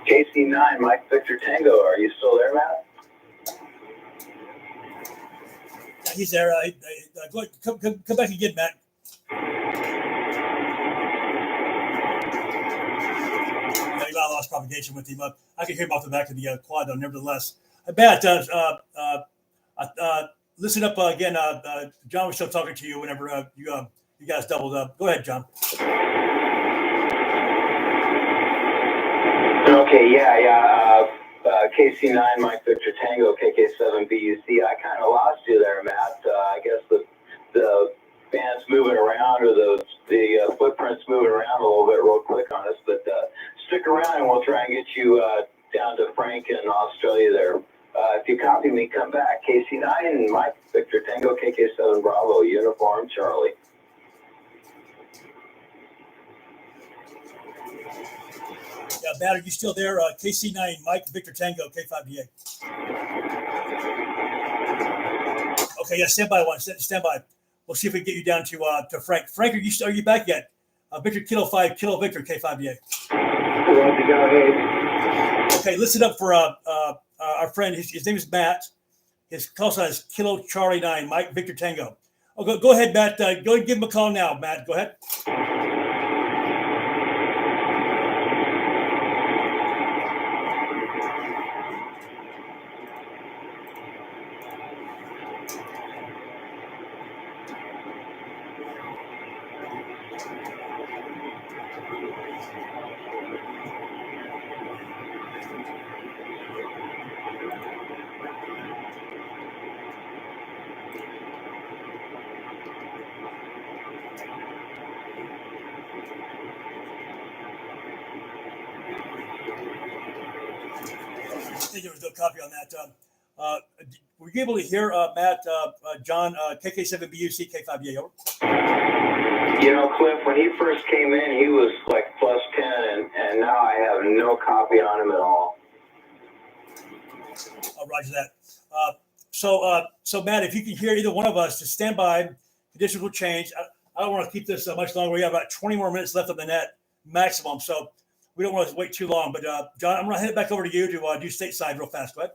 KC9, Mike Victor Tango, are you still there, Matt? Yeah, he's there. Come back again, Matt. I lost propagation with him. I can hear him off the back of the quad, though, nevertheless. Matt, listen up again. John was still talking to you whenever you guys doubled up. Go ahead, John. Okay, yeah. KC9, Mike Victor Tango, KK7BUC. I kind of lost you there, Matt. I guess the band's moving around, or the footprint's moving around a little bit real quick on us. But stick around, and we'll try and get you down to Frank in Australia there. If you copy me, come back. KC9, Mike Victor Tango, KK7 Bravo, Uniform Charlie. Yeah, Matt, are you still there? KC9, Mike Victor Tango, K5DA. Okay, yeah, stand by one. Stand by. We'll see if we can get you down to Frank. Frank, are you back yet? Victor Kilo 5, Kilo Victor, K5DA. Roger, go ahead. Okay, listen up for our friend. His name is Matt. His call sign is Kilo Charlie 9, Mike Victor Tango. Oh, go ahead, Matt. Go ahead and give him a call now, Matt. Go ahead. I think there was no copy on that. were you able to hear Matt, John, KK7BUC, K5DA? Over. You know, Cliff, when he first came in, he was like plus 10, and now I have no copy on him at all. Roger that. So Matt, if you can hear either one of us, just stand by. Conditions will change. I don't want to keep this much longer. We have about 20 more minutes left of the net maximum, so we don't want to wait too long. But John, I'm going to hand it back over to you to do stateside real fast. Go ahead.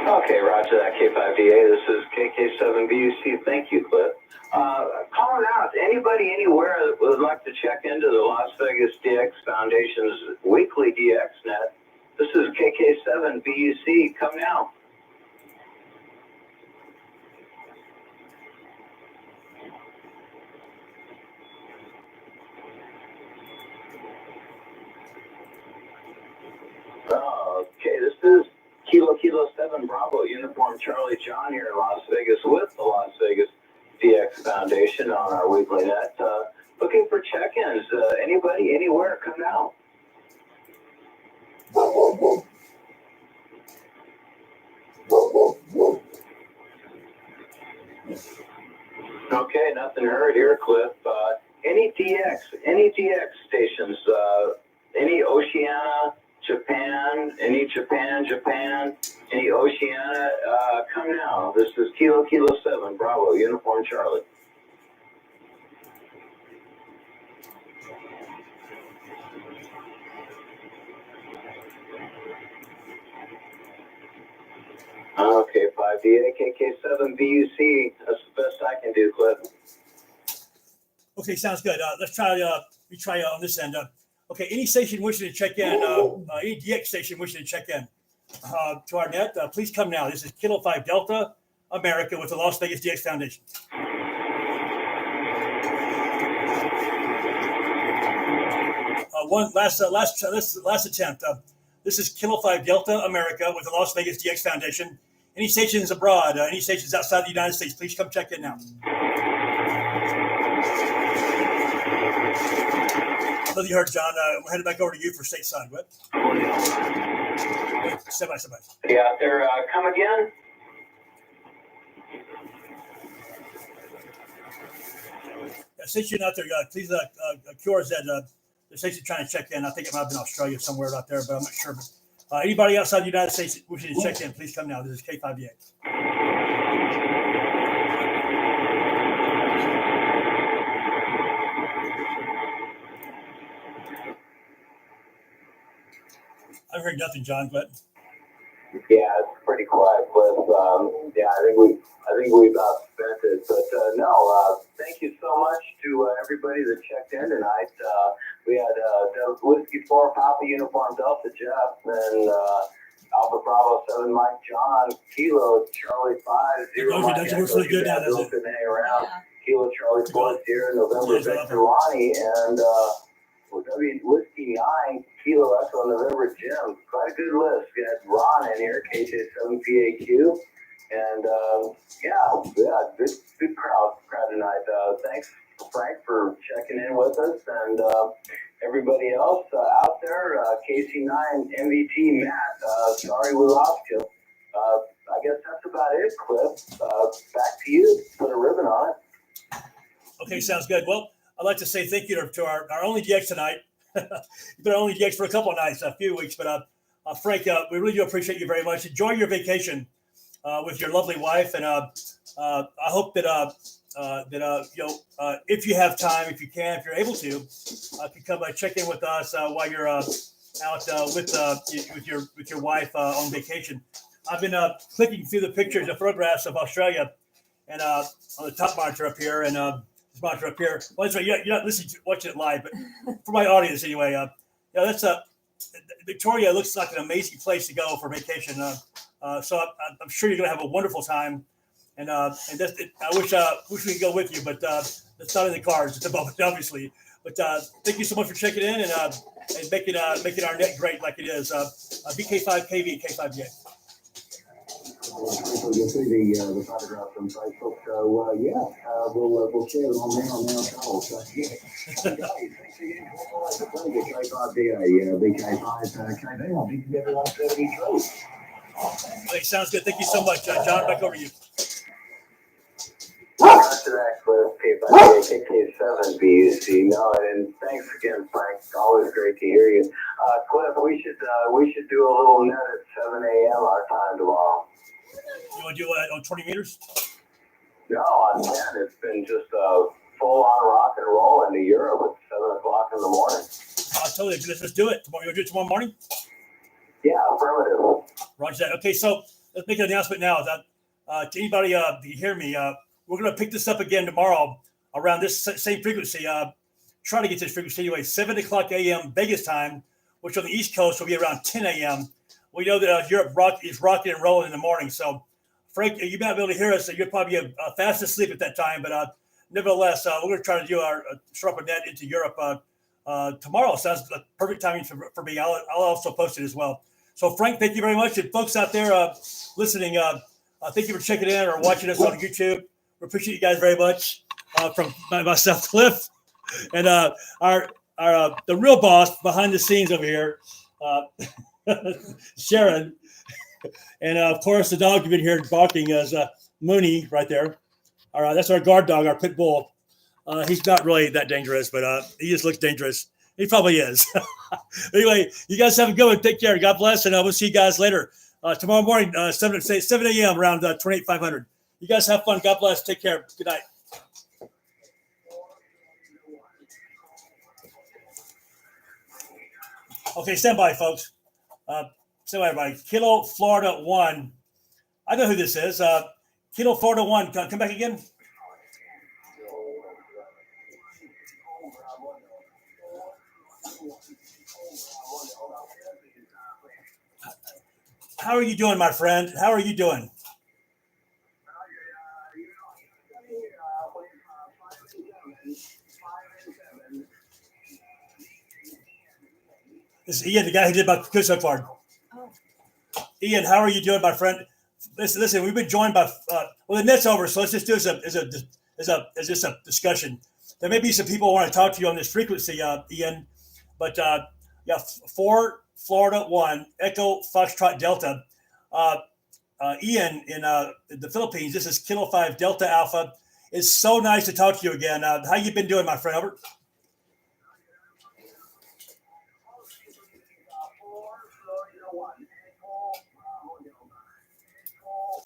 Okay, roger that, K5DA. This is KK7BUC. Thank you, Cliff. Calling out, anybody anywhere that would like to check into the Las Vegas DX Foundation's weekly DXNet, this is KK7BUC. Come now. Okay, this is Kilo 7 Bravo Uniform Charlie John here in Las Vegas with the Las Vegas DX Foundation on our weekly net. Looking for check-ins. Anybody, anywhere, come now. Okay, nothing heard here, Cliff. Any DX stations, any Oceania, Japan, any Japan, any Oceania, come now. This is Kilo 7 Bravo Uniform Charlie. Okay, 5DA, KK7BUC. That's the best I can do, Cliff. Okay, sounds good. Let's try. We try on this end. Okay, any station wishing to check in, any DX station wishing to check in to our net, please come now. This is Kilo 5 Delta America with the Las Vegas DX Foundation. One last attempt. This is Kilo 5 Delta America with the Las Vegas DX Foundation. Any stations abroad, any stations outside the United States, please come check in now. So you heard, John. We'll hand it back over to you for stateside. What? Step by. Yeah, there. Come again. Station out there, please. QRZ, the station trying to check in. I think it might have been Australia somewhere out there, but I'm not sure. But anybody outside the United States wishing to check in, please come now. This is K5DA. I've heard nothing, John, but yeah, it's pretty quiet, Cliff. Yeah, I think we've spent it, but no. Thank you so much to everybody that checked in tonight. We had Whiskey 4 Papa Uniform Delta Jeff and Alpha Bravo 7 Mike John Kilo Charlie 5 0 Mike Echo. Really good now, Around yeah. Kilo Charlie 4 0 November Victor Lonnie and. Whiskey 9 Kilo Echo November Jim. Quite a good list. We had Ron in here, KJ7PAQ. And good crowd tonight. Thanks, Frank, for checking in with us. And everybody else out there, KC9 MVT Matt, sorry we lost you. I guess that's about it, Cliff. Back to you. Put a ribbon on it. Okay, sounds good. Well, I'd like to say thank you to our only DX tonight. You've been our only DX for a couple of nights, a few weeks, but Frank, we really do appreciate you very much. Enjoy your vacation with your lovely wife, and I hope that if you have time, if you can, if you're able to, if you come check in with us while you're out with your wife on vacation. I've been clicking through the pictures, the photographs of Australia, and on the top monitor up here, and monitor up here. Well, that's right. You're not watching it live, but for my audience anyway, that's Victoria looks like an amazing place to go for vacation. So I'm sure you're going to have a wonderful time. And I wish we could go with you, but it's not in the cards at the moment, obviously. But thank you so much for checking in and making our net great like it is. BK5KV, K5DA. You'll see the photographs on Facebook. So we'll share them on our channel. So thanks again for the K5DA, BK5 KB. I think everyone's 73. Okay, sounds good. Thank you so much, John. Back over to you. After that, Cliff, KK7 BUC. No, and thanks again, Frank. Always great to hear you. Cliff, we should do a little net at 7 a.m. our time tomorrow. You want to do on 20 meters? No, on 10. It's been just full on rock and roll into Europe at 7 o'clock in the morning. I'll tell you, let's do it. Tomorrow, you want to do it tomorrow morning? Yeah, affirmative. Roger that. Okay, so let's make an announcement now. That to anybody that you hear me, we're going to pick this up again tomorrow around this same frequency. Try to get this frequency anyway, 7 o'clock a.m. Vegas time, which on the East Coast will be around 10 a.m. We know that Europe is rocking and rolling in the morning. So, Frank, you might be able to hear us. So you'll probably be fast asleep at that time. But nevertheless, we're going to try to do our sharp net into Europe tomorrow. Sounds like perfect timing for me. I'll also post it as well. So, Frank, thank you very much. And folks out there listening, thank you for checking in or watching us on YouTube. We appreciate you guys very much. From myself, Cliff, and the real boss behind the scenes over here, Sharon, and of course the dog you've been here barking is Mooney right there. All right, that's our guard dog, our pit bull. He's not really that dangerous, but he just looks dangerous. He probably is. Anyway, you guys have a good one. Take care. God bless, and we'll see you guys later tomorrow morning, 7 a.m. around 28,500. You guys have fun. God bless. Take care. Good night. Okay, stand by, folks. Stand by, everybody. Kilo Florida 1. I know who this is. Kilo Florida 1. Come back again. How are you doing, my friend? How are you doing? This is Ian, the guy who did my Kuso card. Oh. Ian, how are you doing, my friend? Listen. We've been joined by the net's over, so let's just do this as just a discussion. There may be some people who want to talk to you on this frequency, Ian, but 4 Florida 1 Echo Foxtrot Delta. Ian in the Philippines. This is Kilo 5 Delta Alpha. It's so nice to talk to you again. How you been doing, my friend? Over.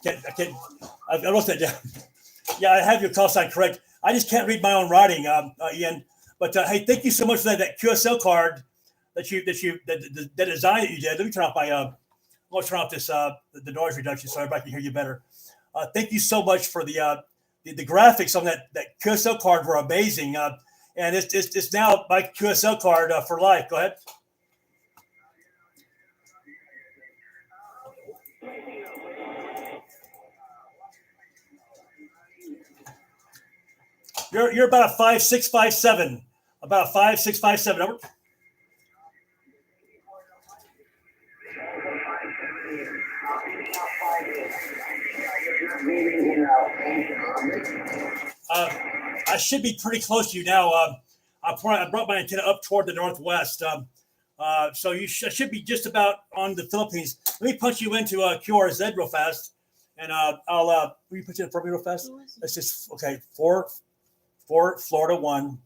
I wrote that down. Yeah, I have your call sign correct. I just can't read my own writing, Ian. But hey, thank you so much for that QSL card that design that you did. Let me turn off my. I'm gonna turn off this the noise reduction so everybody can hear you better. Thank you so much for the graphics on that QSL card were amazing. And it's now my QSL card for life. Go ahead. You're about a 5'6", 5'7", about a 5'6", 5'7". Over. I should be pretty close to you now. I brought my antenna up toward the northwest, so you should be just about on the Philippines. Let me punch you into QRZ real fast, and will you punch it for me real fast? That's just okay. 4 Florida 1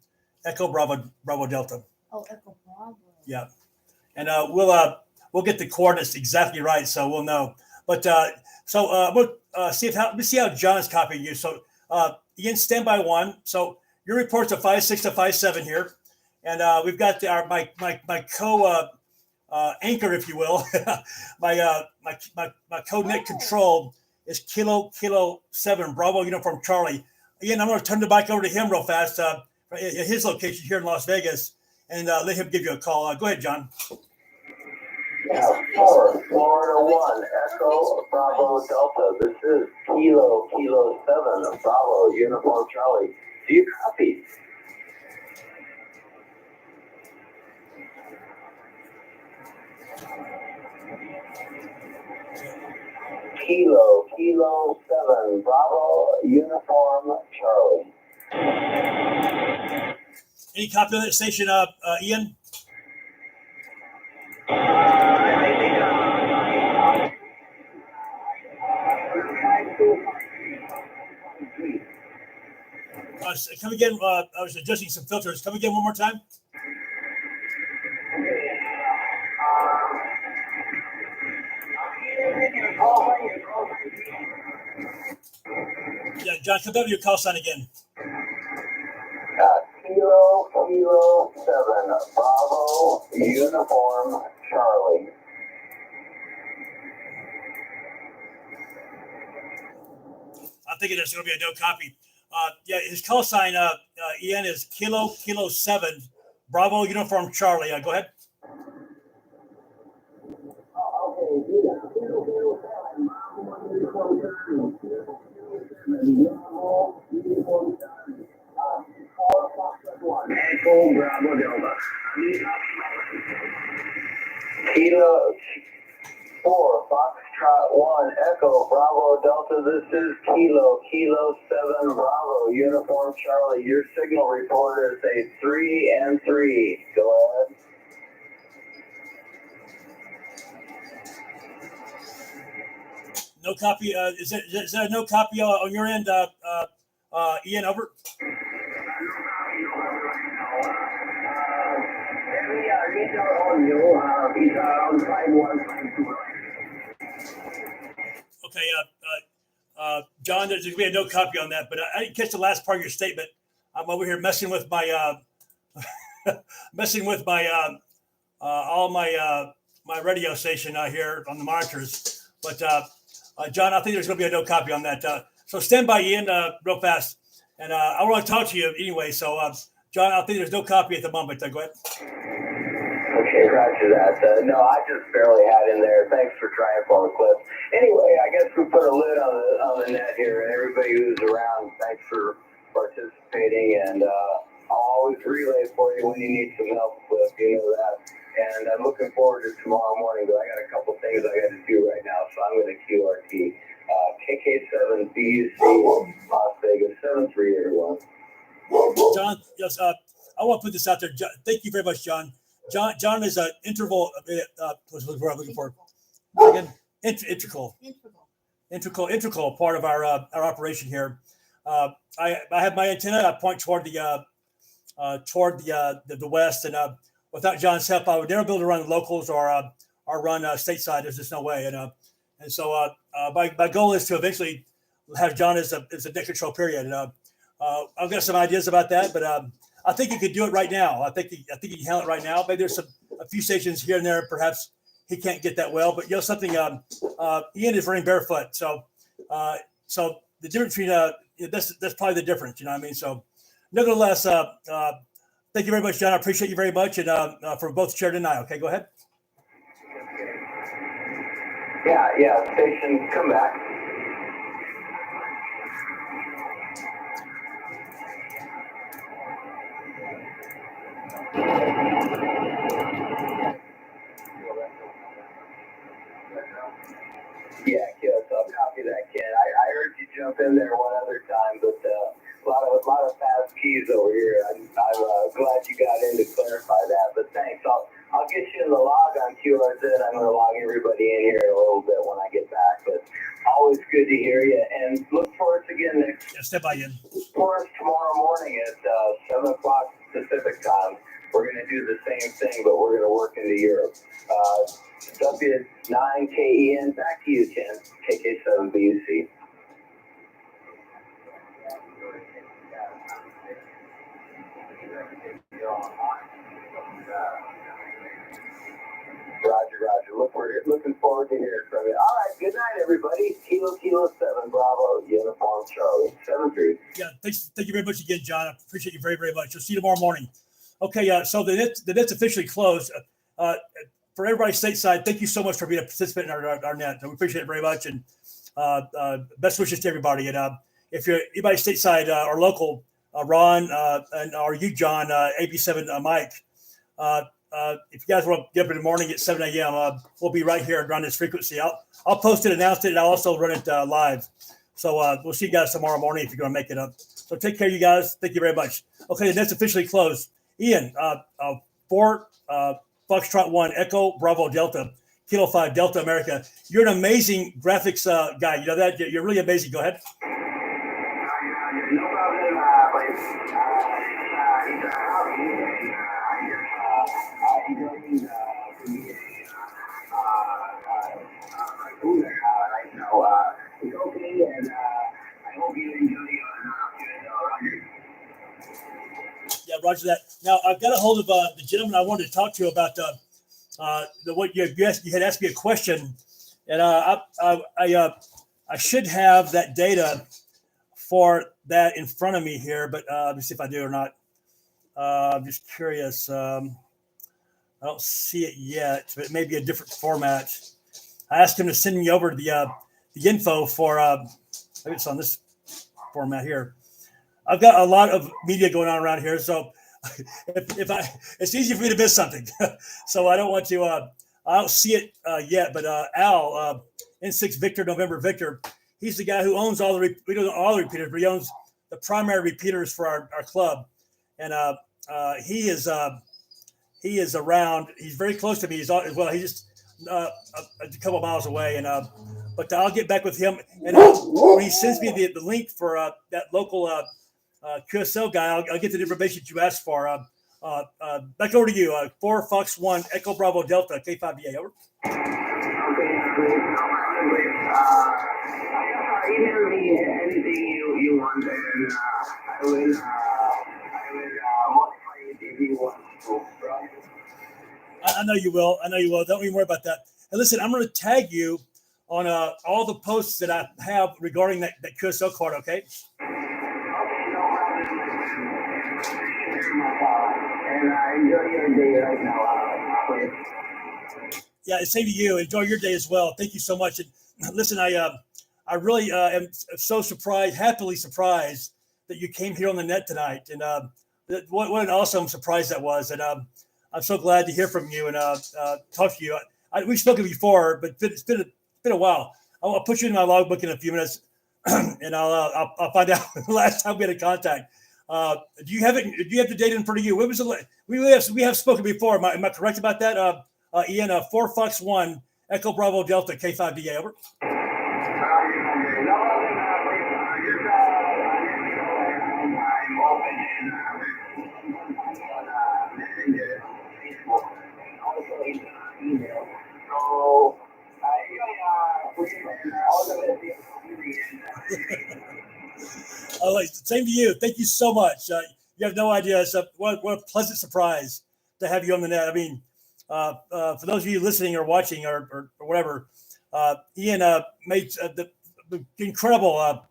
Echo Bravo Delta. Oh, Echo Bravo. Yeah, and we'll get the coordinates exactly right, so we'll know. But we'll let me see how John is copying you. So Ian, standby 1. So your report's a 5'6" to 5'7" here, and we've got my co anchor, if you will, my code net control is Kilo 7 Bravo Uniform Charlie. Ian, I'm going to turn the mic over to him real fast at his location here in Las Vegas, and let him give you a call. Go ahead, John. 4 Florida 1 Echo Bravo Delta. This is Kilo 7 Bravo Uniform Charlie. Do you copy? Kilo 7 Bravo Uniform Charlie. Any copy on that station, Ian? Come again. I was adjusting some filters. Come again one more time. Yeah, John, come back to your call sign again. Kilo 7, Bravo, uniform, Charlie. I'm thinking there's going to be a no copy. Yeah, his call sign, Ian, is Kilo 7, Bravo, uniform, Charlie. Go ahead. Echo Bravo Delta. Kilo 4, Foxtrot 1, Echo, Bravo, Delta, this is Kilo 7, Bravo, uniform, Charlie. Your signal report is a 3 and 3. Go ahead. No copy. Is there a no copy on your end, Ian, over? Okay, John, there's going to be a no copy on that, but I didn't catch the last part of your statement. I'm over here messing with my all my radio station here on the monitors. But John, I think there's going to be a no copy on that. So stand by, Ian, real fast, and I want to talk to you anyway. So, John, I think there's no copy at the moment. Go ahead. Okay, roger that. No, I just barely had in there. Thanks for trying for the clip. Anyway, I guess we put a lid on the net here. Everybody who's around, thanks for participating, and I'll always relay for you when you need some help with, you know that. And I'm looking forward to tomorrow morning, but I got a couple things I got to do right now, so I'm going to QRT. KK7 BUC, Las Vegas, 7-3, everyone. John, yes, I want to put this out there. Thank you very much, John. John is an interval. What's what I'm looking for? Again, integral part of our operation here. I have my antenna. I point toward the west, and without John's help, I would never be able to run locals or run stateside. There's just no way. And so my goal is to eventually have John as a net control period. And I've got some ideas about that, but I think he could do it right now. I think he can handle it right now. Maybe there's a few stations here and there. Perhaps he can't get that well, but something. Ian is running barefoot, so the difference between that's probably the difference. You know what I mean? So, nevertheless, thank you very much, John. I appreciate you very much, and for both Sheridan and I. Okay, go ahead. Yeah. Station, come back. Yeah, so I'll copy that, Ken. I heard you jump in there one other time, but a lot of fast keys over here. I'm glad you got in to clarify that, but thanks. I'll get you in the log on QRZ. I'm going to log everybody in here in a little bit when I get back, but always good to hear you, and look for us again next. Yeah, step by in. For us tomorrow morning at 7 o'clock Pacific time. We're going to do the same thing, but we're going to work into Europe. W9KEN, back to you, Ken. KK7BUC. Roger. Looking forward to hearing from you. All right, good night, everybody. Kilo 7, Bravo, uniform, Charlie, 7-3. Yeah, thank you very much again, John. I appreciate you very, very much. I'll see you tomorrow morning. Okay, so the net's officially closed. For everybody stateside, thank you so much for being a participant in our net. We appreciate it very much, and best wishes to everybody. And if you're anybody stateside or local, Ron or you, John, AB7 Mike, if you guys want to get up in the morning at 7 a.m., we'll be right here around this frequency. I'll post it, announce it, and I'll also run it live. So we'll see you guys tomorrow morning if you're going to make it up. So take care, you guys. Thank you very much. Okay, the net's officially closed. Ian, 4 Foxtrot 1 Echo Bravo Delta Kilo 5 Delta America. You're an amazing graphics guy. You know that? You're really amazing. Go ahead. No problem. It's a hobby, and I just enjoying to be a cooler right now. It's okay, and I hope you enjoy your Roger. Yeah, Roger that. Now I've got a hold of the gentleman I wanted to talk to about what you had asked me a question, and I should have that data for that in front of me here, but let me see if I do or not. I'm just curious. I don't see it yet, but it may be a different format. I asked him to send me over the info for maybe it's on this format here. I've got a lot of media going on around here, so it's easy for me to miss something. So I don't want to. I don't see it yet, but Al N6 Victor November Victor, he's the guy who owns all the repeaters, but he owns the primary repeaters for our club, and he is around. He's very close to me. He's he's just a couple miles away, and but I'll get back with him, and when he sends me the link for that local QSL guy, I'll get the information that you asked for. Back over to you. 4 Fox 1 Echo Bravo Delta K5VA. Over. Okay, great. Email me anything you want, and I will modify it if you want to. I know you will. Don't even worry about that. And listen, I'm going to tag you on all the posts that I have regarding that QSL card. Okay. And enjoy your day right now. Yeah, same to you. Enjoy your day as well. Thank you so much. And listen, I really am so happily surprised that you came here on the net tonight. And what an awesome surprise that was. And I'm so glad to hear from you and talk to you. We've spoken before, but it's been a while. I'll put you in my logbook in a few minutes, and I'll find out the last time we had a contact. Do you have it? Do you have the date in front of you? When was the we have spoken before? Am I correct about that? Ian, 4 Fox 1 Echo Bravo Delta K5DA. Over. Oh, same to you. Thank you so much. You have no idea. What a pleasant surprise to have you on the net. I mean, for those of you listening or watching or whatever, Ian made the incredible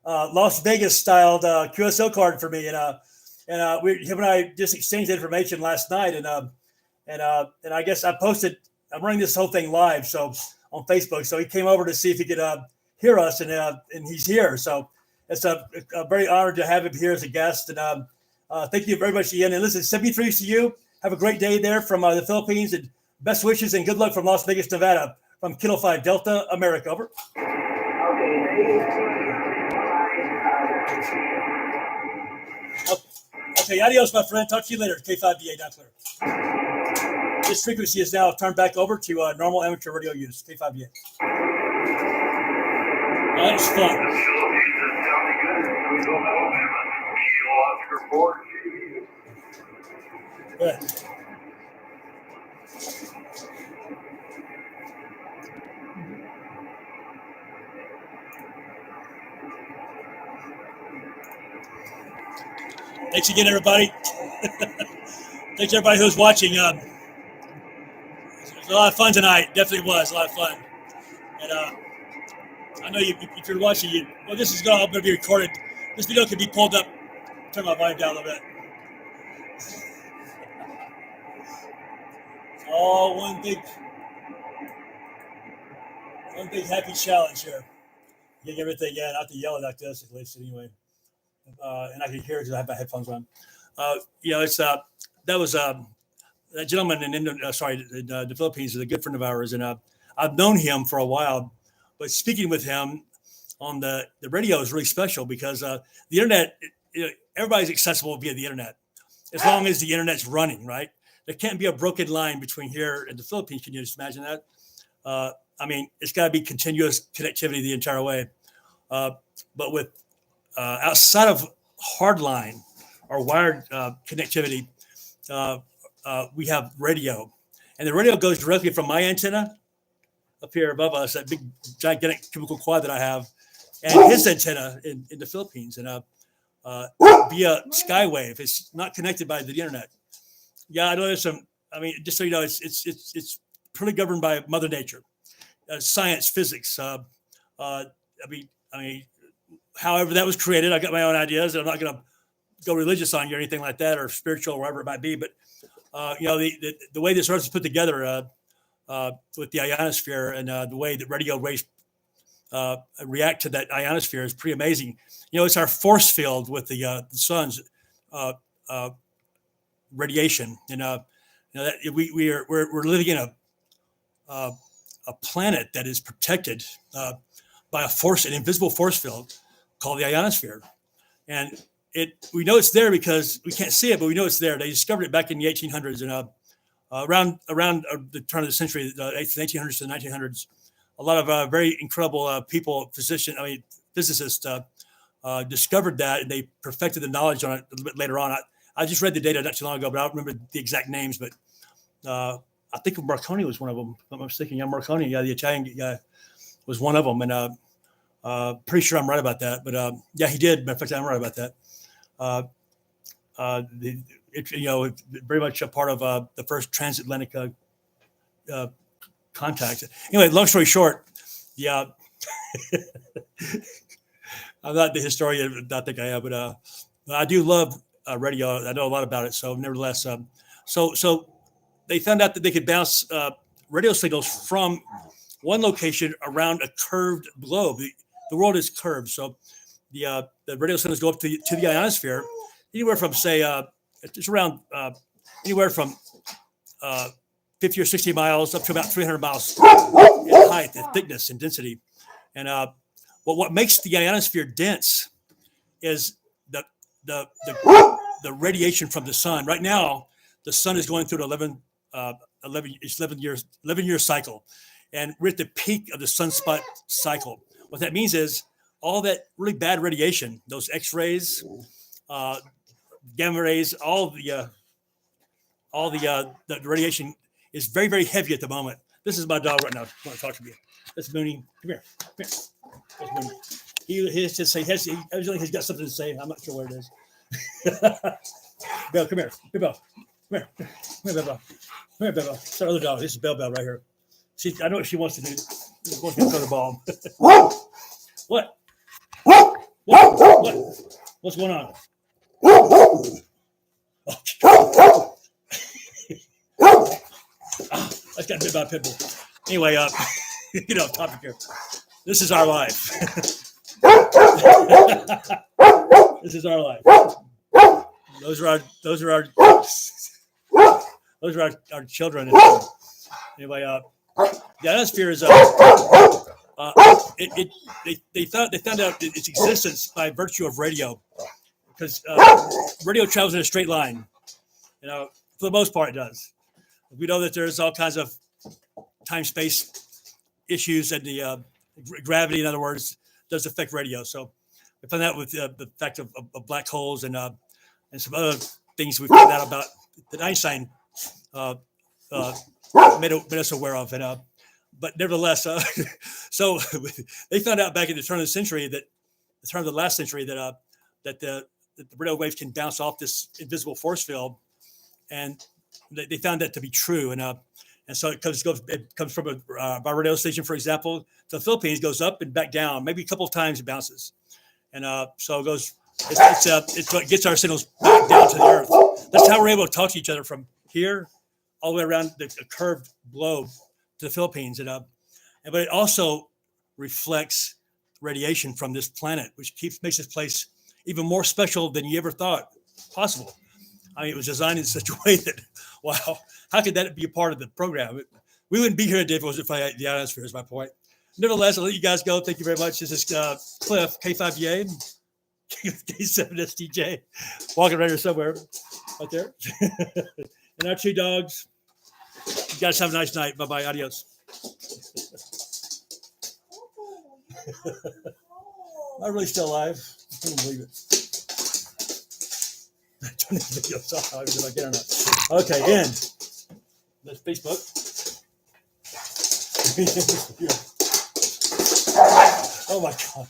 Las Vegas styled QSO card for me, and him and I just exchanged information last night, and I guess I posted. I'm running this whole thing live, so on Facebook. So he came over to see if he could hear us, and he's here. So it's a very honored to have him here as a guest, and thank you very much, Ian. And listen, 73 to you. Have a great day there from the Philippines, and best wishes and good luck from Las Vegas, Nevada, from Kilo 5 Delta America. Over. Okay, adios, my friend. Talk to you later. K5VA, not clear. This frequency is now turned back over to normal amateur radio use. K5VA. That was fun. Good. Thanks again, everybody. Thanks, everybody who's watching. It was a lot of fun tonight. Definitely was a lot of fun. And I know if you're watching, this is all going to be recorded. This video can be pulled up. Turn my volume down a little bit. All one big happy challenge here. Getting everything in. I have to yell it like this, at least anyway. And I can hear it because I have my headphones on. It's that was that gentleman in the Philippines is a good friend of ours, and I've known him for a while. But speaking with him on the radio is really special because the internet, everybody's accessible via the internet, as long as the internet's running, right? There can't be a broken line between here and the Philippines. Can you just imagine that? I mean, it's got to be continuous connectivity the entire way. But with outside of hard line or wired connectivity, we have radio. And the radio goes directly from my antenna up here above us, that big gigantic cubicle quad that I have, and his antenna in the Philippines, and via Skywave. It's not connected by the internet. Yeah, I know there's some. I mean, just so you know, it's pretty governed by Mother Nature, science, physics. I mean, however that was created, I got my own ideas. I'm not going to go religious on you or anything like that, or spiritual, or whatever it might be. But the way this Earth is put together with the ionosphere and the way that radio waves react to that ionosphere is pretty amazing. It's our force field with the sun's radiation, and that we're living in a planet that is protected by an invisible force field called the ionosphere, and we know it's there because we can't see it, but we know it's there. They discovered it back in the 1800s, and around the turn of the century, the 1800s to the 1900s, a lot of very incredible physicists discovered that, and they perfected the knowledge on it a little bit later on. I just read the data not too long ago, but I don't remember the exact names. But I think Marconi was one of them. I'm thinking, Marconi, the Italian guy, was one of them, and pretty sure I'm right about that. But he did. Matter of fact, I'm right about that. Very much a part of the first transatlantic contact. Anyway, long story short, I'm not the historian. I think I am, but I do love radio. I know a lot about it. So nevertheless, so they found out that they could bounce radio signals from one location around a curved globe. The world is curved, so the radio signals go up to the ionosphere, anywhere from it's around anywhere from 50 or 60 miles up to about 300 miles in height, and thickness and density. And what makes the ionosphere dense is the radiation from the sun. Right now, the sun is going through an 11 year cycle, and we're at the peak of the sunspot cycle. What that means is all that really bad radiation, those X-rays, gamma rays, all the radiation is very, very heavy at the moment. This is my dog right now. I want to talk to you. That's Mooney. Come here. That's Mooney. He has to say. Evidently, he's got something to say. I'm not sure what it is. Belle, come here. Hey, Belle. Come here. Come here, Belle. Come here, Belle. It's our other dog. This is Belle right here. I know what she wants to do. She wants me to throw the ball. What? What's going on? That's got bit by a pit bull. Anyway, topic here. This is our life. This is our life. Those are our children. Anyway, the ionosphere is they found out its existence by virtue of radio, because radio travels in a straight line. For the most part, it does. We know that there's all kinds of time-space issues, and the gravity, in other words, does affect radio. So we found out with the fact of black holes and some other things we found out about that Einstein made us aware of. And but nevertheless, so they found out back at the turn of the last century, that the radio waves can bounce off this invisible force field, and they found that to be true. And so it comes from a radio station, for example, to the Philippines, goes up and back down, maybe a couple of times it bounces, and so it goes. It's what gets our signals back down to the earth. That's how we're able to talk to each other from here all the way around the curved globe to the Philippines, but it also reflects radiation from this planet, which makes this place even more special than you ever thought possible. I mean, it was designed in such a way that, wow, how could that be a part of the program? We wouldn't be here today if it wasn't for the ionosphere, is my point. Nevertheless, I'll let you guys go. Thank you very much. This is Cliff, K5VA, K7STJ, walking around here somewhere, right there. And our two dogs. You guys have a nice night. Bye-bye. Adios. Am I really still alive? I couldn't believe it. Turn this video off. I don't know if I get or not. Okay, end. That's Facebook. Oh my God.